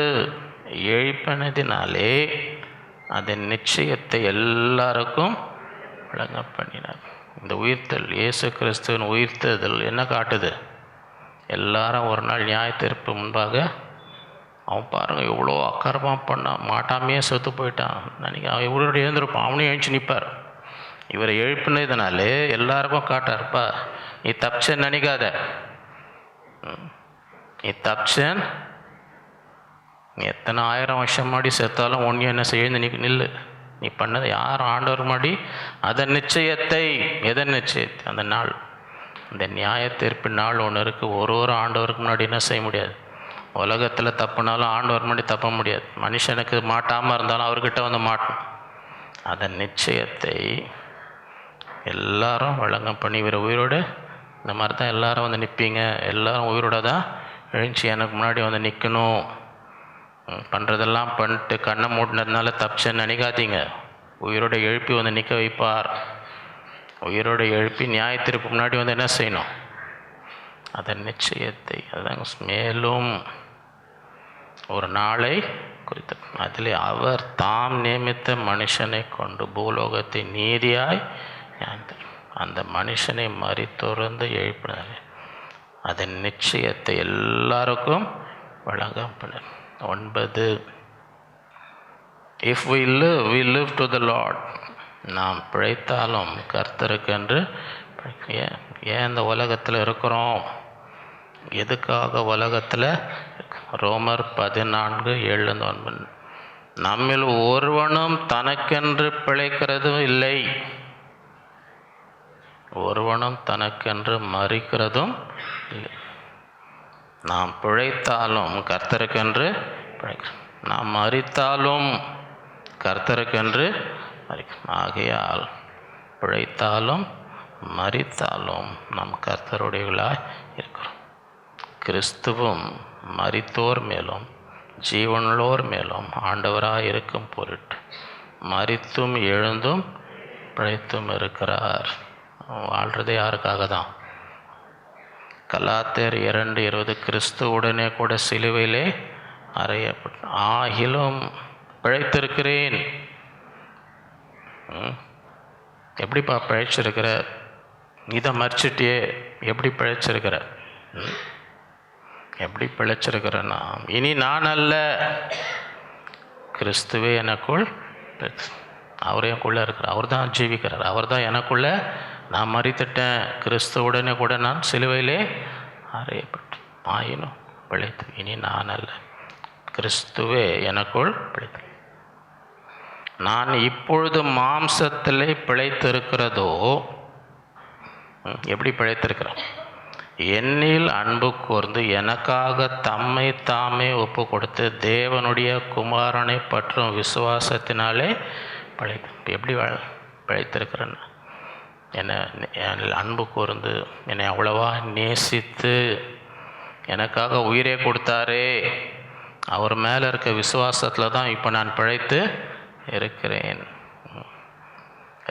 எழுப்பினதினாலே அதன் நிச்சயத்தை எல்லாருக்கும் வழங்க பண்ணினார். இந்த உயிர்த்தல், இயேசு கிறிஸ்துவின் உயிர்த்தல் என்ன காட்டுது? எல்லாரும் ஒரு நாள் நியாய தீர்ப்பு முன்பாக அவன் பாருங்கள் எவ்வளோ அக்கறமாக பண்ணான், மாட்டாமையே செத்து போயிட்டான் நினைக்க, அவன் இவரோட எழுந்திருப்பான், அவனையும் எழுந்துச்சு நிற்பார். இவரை எழுப்பினதுனாலே எல்லாருக்கும் காட்டாருப்பா, நீ தப்பிச்சேன்னு நினைக்காத, நீ தப்பிச்சேன், நீ எத்தனை 1000 வருஷம் முன்னாடி செத்தாலும் ஒன்றையும் என்ன செய்ய நில்லு, நீ பண்ணது யார் ஆண்டவர் முன்னாடி அதன் நிச்சயத்தை, எதன் நிச்சயத்தை, அந்த நாள், இந்த நியாய தீர்ப்பு நாள் ஒன்று இருக்குது. ஒரு ஆண்டவருக்கு முன்னாடி என்ன செய்ய முடியாது, உலகத்தில் தப்புனாலும் ஆண்டவர் முன்னாடி தப்ப முடியாது. மனுஷனுக்கு மாட்டாமல் இருந்தாலும் அவர்கிட்ட வந்து மாட்டணும். அதன் நிச்சயத்தை எல்லாரும் வழங்கம் பண்ணி இவரை உயிரோடு, இந்த மாதிரி தான் எல்லாரும் வந்து நிற்பீங்க, எல்லாரும் உயிரோட தான் எழுச்சி எனக்கு முன்னாடி வந்து நிற்கணும். பண்ணுறதெல்லாம் பண்ணிட்டு கண்ணை மூட்டினதுனால தப்பிச்சேன்னு நினைக்காதீங்க. உயிரோட எழுப்பி வந்து நிற்க வைப்பார். உயிரோடு எழுப்பி நியாயத்திற்கு முன்னாடி வந்து என்ன செய்யணும், அதன் நிச்சயத்தை, அதுதான் மேலும் ஒரு நாளை குறித்து அதில் அவர் தாம் நியமித்த மனுஷனை கொண்டு பூலோகத்தை நீதியாய் அந்த மனுஷனை மரித்தொருந்து எழுப்பினார். அதன் நிச்சயத்தை எல்லாருக்கும் வழங்கப்படும். 9, if we live to the Lord. நாம் பிழைத்தாலும் கர்த்தருக்கென்று. ஏன் இந்த உலகத்தில் இருக்கிறோம், எதுக்காக உலகத்தில்? ரோமர் 14:7-9, நம்மில் ஒருவனும் தனக்கென்று பிழைக்கிறதும் இல்லை, ஒருவனும் தனக்கென்று மரிக்கிறதும் இல்லை. நாம் பிழைத்தாலும் கர்த்தருக்கென்று பிழைக்கிறோம், நாம் மரித்தாலும் கர்த்தருக்கென்று மரிக்கிறோம். ஆகையால் பிழைத்தாலும் மரித்தாலும் நம் கர்த்தருடையவர்களாய் இருக்கிறோம். கிறிஸ்துவும் மரித்தோர் மேலும் ஜீவனுள்ளோர் மேலும் ஆண்டவராக இருக்கும் பொருட்டு மரித்தும் எழுந்தும் பிழைத்தும் இருக்கிறார். வாழ்கிறதே யாருக்காக தான்? கலாத்தியர் 2:20, கிறிஸ்துவுடனே கூட சிலுவையிலே அறையப்பட்ட ஆகிலும் பிழைத்திருக்கிறேன். எப்படிப்பா பிழைச்சிருக்கிற? இதை மறிச்சிட்டியே, எப்படி பிழைச்சிருக்கிற? எப்படி பிழைச்சிருக்கிறேன்னா, இனி நான் அல்ல, கிறிஸ்துவே எனக்குள், அவரே எனக்குள்ளே இருக்கிறார், அவர் தான் ஜீவிக்கிறார், அவர் தான் எனக்குள்ளே. நான் மறித்துட்டேன், கிறிஸ்துவுடனே கூட நான் சிலுவையிலே அறையப்பட்டேன், ஆயினும் பிழைத்து, இனி நான் அல்ல, கிறிஸ்துவே எனக்குள் பிழைத்து. நான் இப்பொழுது மாம்சத்திலே பிழைத்திருக்கிறதோ, எப்படி பிழைத்திருக்கிறேன்? என்னில் அன்பு கூர்ந்து எனக்காக தம்மை தாமே ஒப்பு கொடுத்து தேவனுடைய குமாரனை பற்றும் விசுவாசத்தினாலே பிழைத்து. எப்படி பிழைத்திருக்கிறேன்னு, என்னை அன்பு கூர்ந்து என்னை அவ்வளவா நேசித்து எனக்காக உயிரே கொடுத்தாரே, அவர் மேலே இருக்க விசுவாசத்தில் தான் இப்போ நான் பிழைத்து இருக்கிறேன்.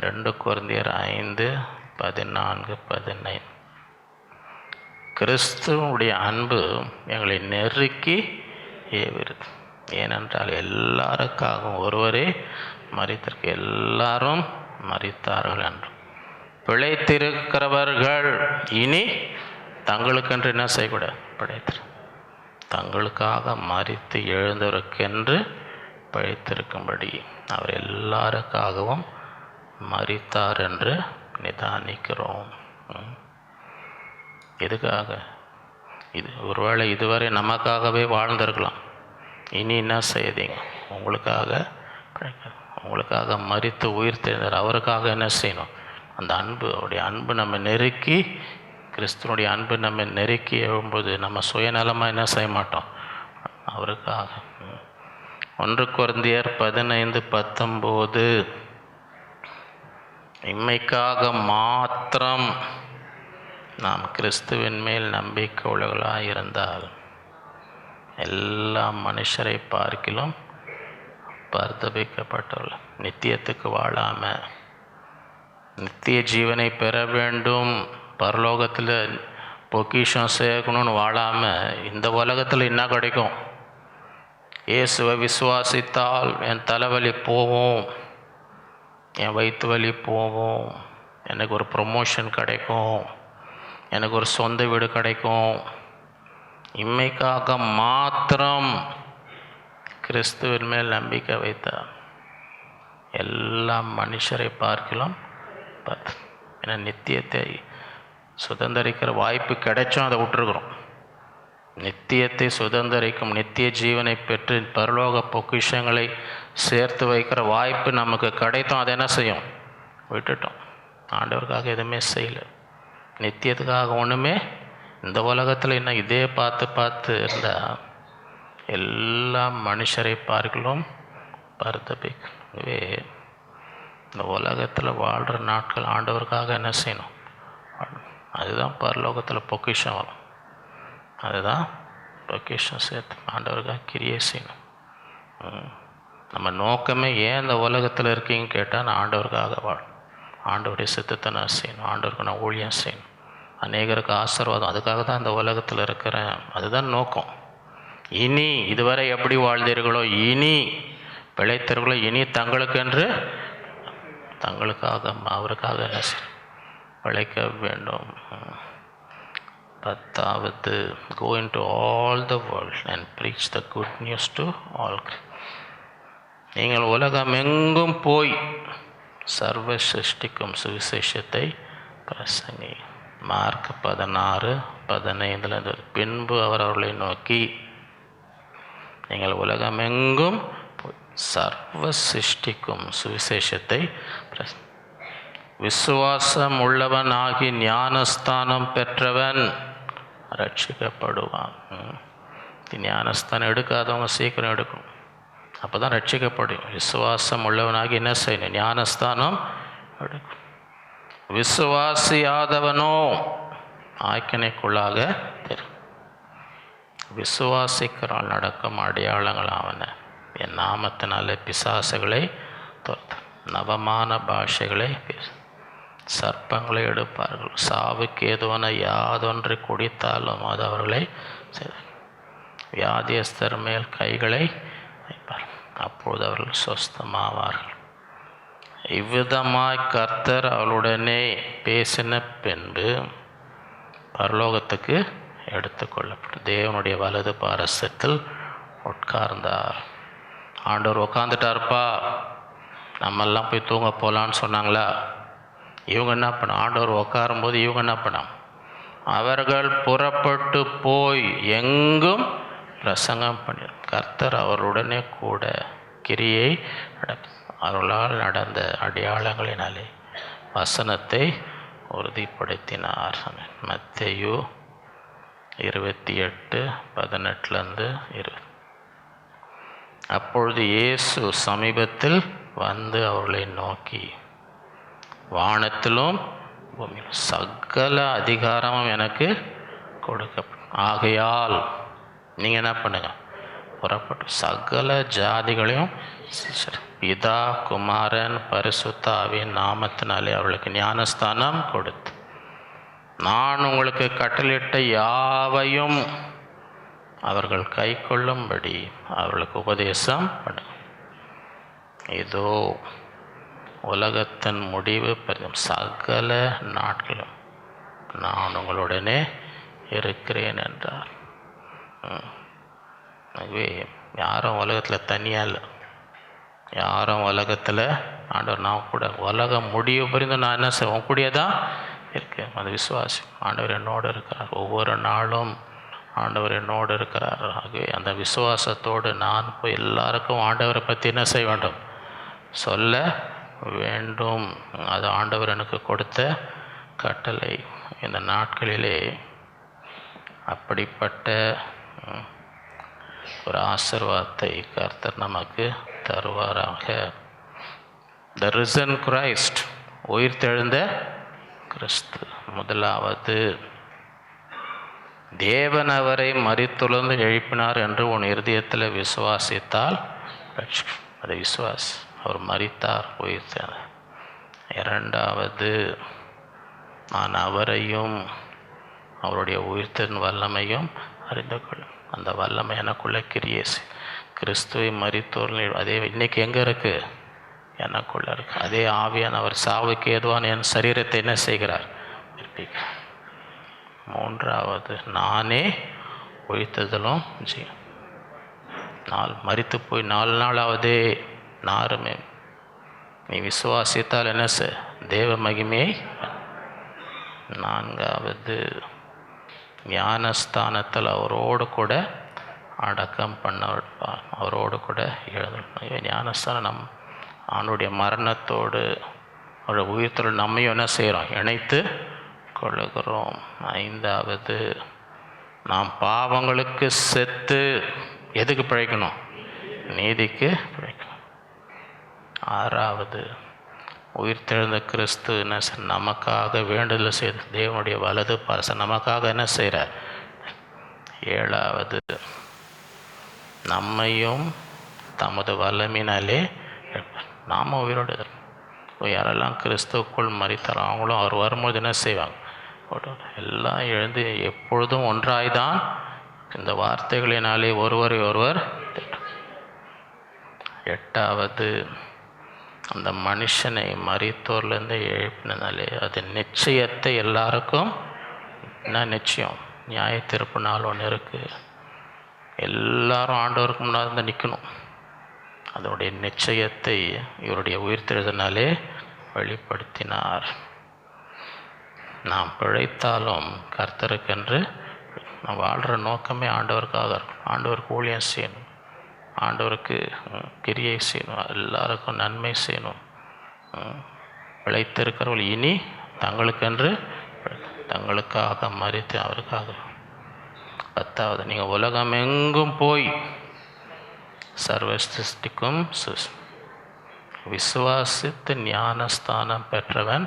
2 கொரிந்தியர் 5:14-15, கிறிஸ்துவனுடைய அன்பு எங்களை நெருக்கி ஏவிருது. ஏனென்றால் எல்லாருக்காகவும் ஒருவரே மரித்திருக்கு, எல்லாரும் மரித்தார்கள் என்று. பிழைத்திருக்கிறவர்கள் இனி தங்களுக்கென்று என்ன செய்யக்கூடாது, பிழைத்திரு, தங்களுக்காக மரித்து எழுந்தவருக்கென்று பிழைத்திருக்கும்படி அவர் எல்லாருக்காகவும் மரித்தார் என்று நிதானிக்கிறோம். எதுக்காக? இது ஒருவேளை இதுவரை நமக்காகவே வாழ்ந்திருக்கலாம், இனி என்ன செய்தீங்க, உங்களுக்காக மரித்து உயிர் தெரிந்தார், அவருக்காக என்ன செய்யணும்? அந்த அன்பு, அவருடைய அன்பு நம்ம நெருக்கி, கிறிஸ்துவனுடைய அன்பு நம்ம நெருக்கி எழும்போது நம்ம சுயநலமாக என்ன செய்ய மாட்டோம், அவருக்காக. 1 கொரிந்தியர் 15:19, இம்மைக்காக மாத்திரம் நாம் கிறிஸ்துவின் மேல் நம்பிக்கை உள்ளவர்களாக இருந்தால் எல்லா மனுஷரை பார்க்கிலும் பரிதபிக்கப்பட்டவர்கள், நித்தியத்துக்கு வாழாமல் நித்திய ஜீவனை பெற வேண்டும், பரலோகத்தில் பொக்கிஷம் சேர்க்கணும்னு வாழாமல் இந்த உலகத்தில் என்ன கிடைக்கும்? இயேசுவை விசுவாசித்தால் என் தலைவலி போகும், என் வயிற்று வலி போகும், எனக்கு ஒரு ப்ரொமோஷன் கிடைக்கும், எனக்கு ஒரு சொந்த வீடு கிடைக்கும், இம்மைக்காக மாத்திரம் கிறிஸ்துவின் மேல் நம்பிக்கை வைத்தார். எல்லா மனுஷரை பார்க்கலாம் ஏன்னா நித்தியத்தை சுதந்திரிக்கிற வாய்ப்பு கிடைச்சும் அதை விட்டுருக்குறோம். நித்தியத்தை சுதந்திரிக்கும் நித்திய ஜீவனை பெற்று பரலோக பொக்கிஷங்களை சேர்த்து வைக்கிற வாய்ப்பு நமக்கு கிடைத்தும் அதை என்ன செய்யும்? விட்டுட்டோம். ஆண்டவருக்காக எதுவுமே செய்யலை. நித்தியத்துக்காக ஒன்றுமே இந்த உலகத்தில் என்ன இதே பார்த்து இருந்தால் எல்லா மனுஷரை பார்க்கலாம் பரிதபிக்கவே. இந்த உலகத்தில் வாழ்கிற நாட்கள் ஆண்டவருக்காக என்ன செய்யணும்? அதுதான் பரலோகத்தில் பொக்கிஷம் வரும். அதுதான் பொக்கிஷம் சேர்த்து ஆண்டவருக்காக கிரியை செய்யணும். நம்ம நோக்கமே ஏன் இந்த உலகத்தில் இருக்கீங்கன்னு கேட்டால், நான் ஆண்டவருக்காக வாழும், ஆண்டவருடைய சித்தத்தை நான் செய்யணும், ஆண்டவருக்கு நான் ஊழியம் செய்யணும், அநேகருக்கு ஆசீர்வாதம், அதுக்காக தான் இந்த உலகத்தில் இருக்கிறேன். அதுதான் நோக்கம். இனி இதுவரை எப்படி வாழ்ந்தீர்களோ இனி பிழைத்தீர்களோ இனி தங்களுக்கென்று தங்களுக்காக அவருக்காக என்ன பிழைக்க வேண்டும். 10வது, go into all the world and preach the good news to all. நீங்கள் உலகம் எங்கும் போய் சர்வ சிருஷ்டிக்கும் சுவிசேஷத்தை பிரசங்கி. மார்க் 16:15. பின்பு அவர் அவர்களை நோக்கி, நீங்கள் உலகமெங்கும் சர்வ சிருஷ்டிக்கும் சுவிசேஷத்தை விசுவாசம் உள்ளவன் ஆகி ஞானஸ்தானம் பெற்றவன் ரட்சிக்கப்படுவான். ஞானஸ்தானம் எடுக்காதவங்க சீக்கிரம் எடுக்கணும், அப்போ தான் ரட்சிக்கப்படும். விசுவாசம் உள்ளவனாகி என்ன செய்யணும்? ஞானஸ்தானம் எடுக்கணும். விசுவாசியாதவனோ ஆக்கினைக்குள்ளாக தெரியும். விசுவாசிக்கிறால் நடக்கும் அடையாளங்கள் ஆவன. என் நாமத்தினாலே பிசாசுகளை துரத்த, நவமான பாஷைகளை பேச, சர்ப்பங்களை எடுப்பார்கள், சாவுக்கு ஏதுவான யாதொன்றை குடித்தாலும் அது அவர்களை வியாதியஸ்தர் மேல் கைகளை வைப்பார், அப்பொழுது அவர்கள் சொஸ்தமாவார்கள். இவ்விதமாய் கர்த்தர் அவளுடனே பேசின பின்பு பரலோகத்துக்கு எடுத்துக்கொள்ளப்பட்டு தேவனுடைய வலது பாரசத்தில் உட்கார்ந்தார். ஆண்டவர் உட்காந்துட்டார்ப்பா, நம்மெல்லாம் போய் தூங்க போகலான்னு சொன்னாங்களா? இவங்க என்ன பண்ண? ஆண்டவர் உட்காரும்போது இவங்க என்ன பண்ண? அவர்கள் புறப்பட்டு போய் எங்கும் பிரசங்கம் பண்ணி கர்த்தர் அவருடனே கூட கிரியை அவர்களால் நடந்த அடையாளங்களினாலே வசனத்தை உறுதிப்படுத்தினார். மத்தேயு 28:18-20. அப்பொழுது இயேசு சமீபத்தில் வந்து அவர்களை நோக்கி, வானத்திலும் பூமியிலும் சகல அதிகாரமும் எனக்கு கொடுக்கப்படும். ஆகையால் நீங்கள் என்ன பண்ணுங்க? புறப்பட்டு சகல ஜாதிகளையும் பிதா குமாரன் பரிசுத்த ஆவியின் நாமத்தினாலே அவர்களுக்கு ஞானஸ்தானம் கொடுத்து, நான் உங்களுக்கு கட்டளையிட்ட யாவையும் அவர்கள் கை கொள்ளும்படி அவர்களுக்கு உபதேசம் பண்ணு. இதோ உலகத்தின் முடிவு சகல நாட்களும் நான் உங்களுடனே இருக்கிறேன் என்றார். ஆகவே யாரும் உலகத்தில் தனியாக இல்லை, யாரும் உலகத்தில் ஆண்டவர் நான் கூட உலகம் முடிவு புரிந்து நான் என்ன செய்வோம் கூடிய தான் இருக்கேன். அந்த விசுவாசி ஆண்டவர் என்னோடு இருக்கிறார், ஒவ்வொரு நாளும் ஆண்டவர் என்னோடு இருக்கிறார். ஆகவே அந்த விசுவாசத்தோடு நான் போய் எல்லாருக்கும் ஆண்டவரை பற்றி என்ன செய்ய வேண்டும்? சொல்ல வேண்டும். அது ஆண்டவர் எனக்கு கொடுத்த கட்டளை. இந்த நாட்களிலே அப்படிப்பட்ட ஒரு ஆசீர்வாதத்தை கர்த்தர் நமக்கு தருவாராக. த ரிசன் கிரைஸ்ட், உயிர்த்தெழுந்த கிறிஸ்து. முதலாவது, தேவன் அவரை மரித்துளர்ந்து எழுப்பினார் என்று உன் இருதயத்தில் விசுவாசித்தால் அதை விசுவாசி, அவர் மரித்தார், உயிர்த்தார். இரண்டாவது, நான் அவரையும் அவருடைய உயிர்த்தின் வல்லமையும் அறிந்து கொள்ளும். அந்த வல்லமை எனக்குள்ள கிரியேசி கிறிஸ்துவை மரித்தோர் அதே இன்னைக்கு எங்கே இருக்குது? எனக்குள்ள இருக்கு. அதே ஆவியான அவர் சாவுக்கு ஏதுவான என் சரீரத்தை என்ன செய்கிறார்? மூன்றாவது, நானே உயிர்த்தெழுதலும் ஜீவன். மரித்து போய் 4 நாளாவதே நாருமே. நீ விசுவாசித்தால் என்ன செய்? தேவ மகிமையை. 4வது ஞானஸ்தானத்தில் அவரோடு கூட அடக்கம் பண்ணப்பட்டார். அவரோடு கூட எழுதணும். ஞானஸ்தானம் அவனுடைய மரணத்தோடு அவருடைய உயிர்த்தெழுதல் நம்மையும் என்ன செய்கிறோம்? இணைத்து கொள்ளுகிறோம். 5வது நாம் பாவங்களுக்கு செத்து எதுக்கு பிழைக்கணும்? நீதிக்கு பிழைக்கணும். 6வது உயிர்த்தெழுந்த கிறிஸ்து என்ன நமக்காக வேண்டுதல் செய்து தேவனுடைய வலது பாரச நமக்காக என்ன செய்கிறார்? 7வது நம்மையும் தமது வல்லமையினாலே நாம் உயிரோடு இருக்கோம். யாரெல்லாம் கிறிஸ்துவுக்குள் மரித்தாரோ அவங்களும் அவர் வரும்போது என்ன செய்வாங்க? எல்லாம் எழுந்து எப்பொழுதும் ஒன்றாய்தான் இந்த வார்த்தைகளினாலே ஒருவரை ஒருவர். 8வது அந்த மனுஷனை மரித்தோர்லேருந்து எழுப்பினாலே அது நிச்சயத்தை எல்லாருக்கும். என்ன நிச்சயம்? நியாய தீர்ப்பு நாள் ஒன்று இருக்குது. எல்லாரும் ஆண்டவருக்கு முன்னாடி நிற்கணும். அதனுடைய நிச்சயத்தை இவருடைய உயிர்த்தெழுதனாலே வெளிப்படுத்தினார். நாம் பிழைத்தாலும் கர்த்தருக்கென்று நாம் வாழ்கிற நோக்கமே ஆண்டவருக்காக இருக்கும். ஆண்டவருக்கு ஊழியம் செய்யணும், ஆண்டவருக்கு கிரியை செய்யணும், எல்லாருக்கும் நன்மை செய்யணும். பிழைத்திருக்கிறவர்கள் இனி தங்களுக்காக மரித்து அவருக்காக. 10வது நீங்கள் உலகமெங்கும் போய் சர்வ சிருஷ்டிக்கும் விசுவாசித்து ஞானஸ்தானம் பெற்றவன்.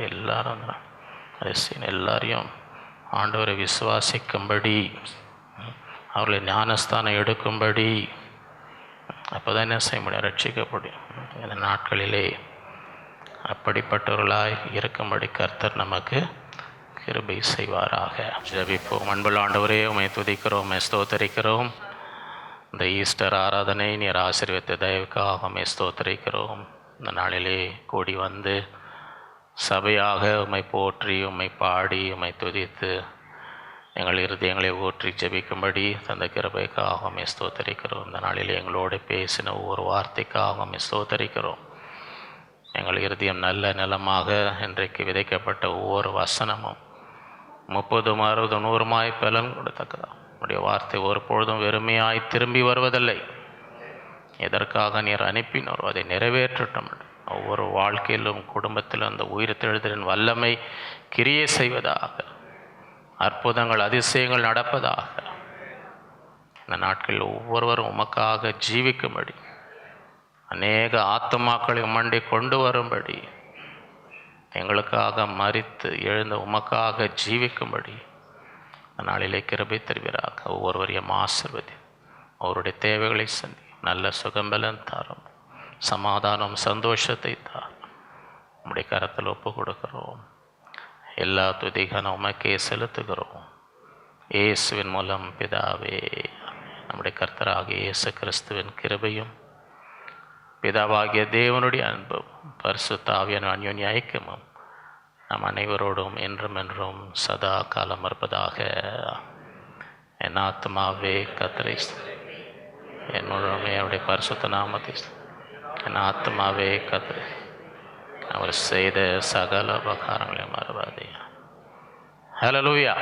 எல்லாரும் எல்லாரையும் ஆண்டவரை விசுவாசிக்கும்படி அவர்களை ஞானஸ்தானம் எடுக்கும்படி. அப்போ தான் என்ன செய்ய முடியும்? ரட்சிக்கப்படும். இந்த நாட்களிலே அப்படிப்பட்டவர்களாய் இருக்கும்படி கர்த்தர் நமக்கு கிருபை செய்வாராக. ஜெபிப்போம். அன்புள்ள ஆண்டவரே, உம்மை துதிக்கிறோம், உம்மை ஸ்தோத்தரிக்கிறோம். இந்த ஈஸ்டர் ஆராதனை நீர் ஆசீர்வதித்த தயவுக்காக உம்மை ஸ்தோத்தரிக்கிறோம். இந்த நாளிலே கூடி வந்து சபையாக உம்மை போற்றி, உம்மை பாடி, உம்மை துதித்து எங்கள் இருதயங்களை ஊற்றி ஜெபிக்கும்படி தந்த கிருபைக்காக உம்மை ஸ்தோத்தரிக்கிறோம். இந்த நாளிலே எங்களோடு பேசின ஒவ்வொரு வார்த்தைக்காக உம்மை ஸ்தோத்தரிக்கிறோம். எங்கள் இருதயம் நல்ல நிலமாக இன்றைக்கு விதைக்கப்பட்ட ஒவ்வொரு வசனமும் 30, 60, 100 பலன் கொடுத்தக்கதா. உடைய வார்த்தை ஒரு பொழுதும் வெறுமையாய் திரும்பி வருவதில்லை. எதற்காக நீர் அனுப்பினோரோ அதை நிறைவேற்றட்டும். ஒவ்வொரு வாழ்க்கையிலும் குடும்பத்திலும் அந்த உயிர்த்தெழுதலின் வல்லமை கிரியை செய்வதாக, அற்புதங்கள் அதிசயங்கள் நடப்பதாக. இந்த நாட்களில் ஒவ்வொருவரும் உமக்காக ஜீவிக்கும்படி, அநேக ஆத்துமாக்களை உம்மண்டை கொண்டு வரும்படி, எங்களுக்காக மரித்து எழுந்த உமக்காக ஜீவிக்கும்படி நாளிலே கிருபை தருவீராக. ஒவ்வொருவரையும் ஆசீர்வதி, அவருடைய தேவைகளை சந்தி, நல்ல சுகம்பலன் தாரும், சமாதானம் சந்தோஷத்தை தாரும். உம்முடைய கரத்தில் ஒப்பு கொடுக்கிறோம். எல்லா துதிகான உமக்கே செலுத்துகிறோம். இயேசுவின் மூலம் பிதாவே. நம்முடைய கர்த்தராகிய இயேசு கிறிஸ்துவின் கிருபையும் பிதாவாகிய தேவனுடைய அன்பும் பரிசுத்த ஆவியான அன்யோன்ய ஐக்கியமும் நம் அனைவரோடும் என்றும் என்றும் சதா காலம் இருப்பதாக. என் ஆத்மாவே கர்த்தரை, என் முழுமே அவருடைய பரிசுத்த நாமத்தை, என் ஆத்மாவே கர்த்தரை, அவர் செய்த சகல உபகாரங்களையும் மறவாதே. ஹல்லேலூயா.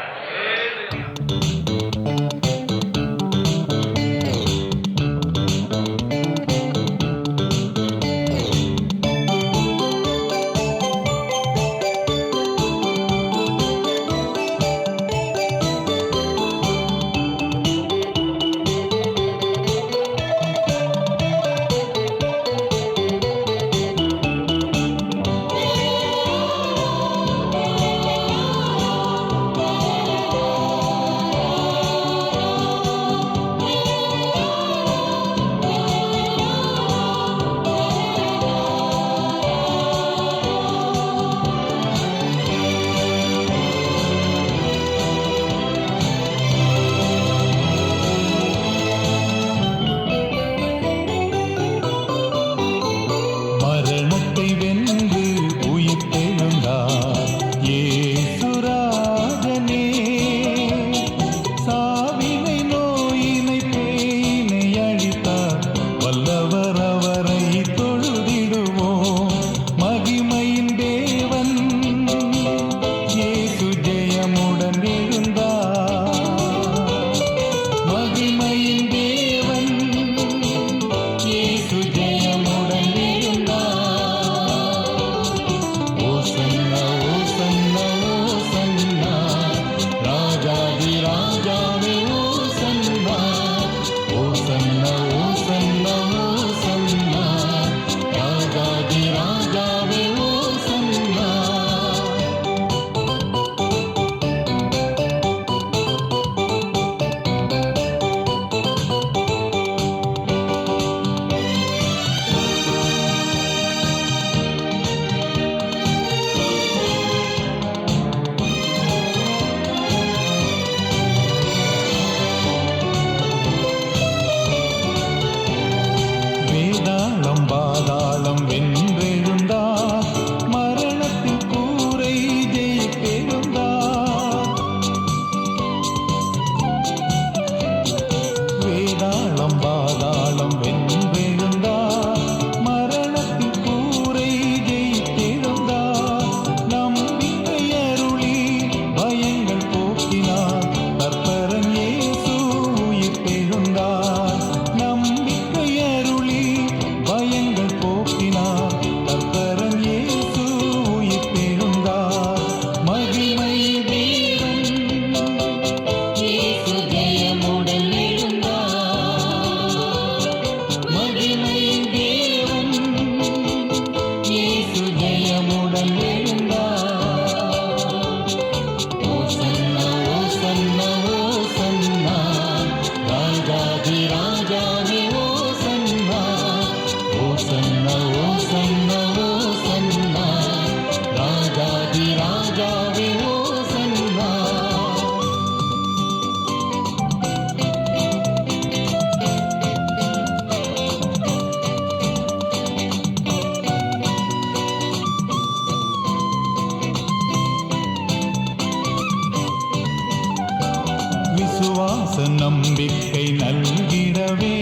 நம்பிக்கை நல்கிடவே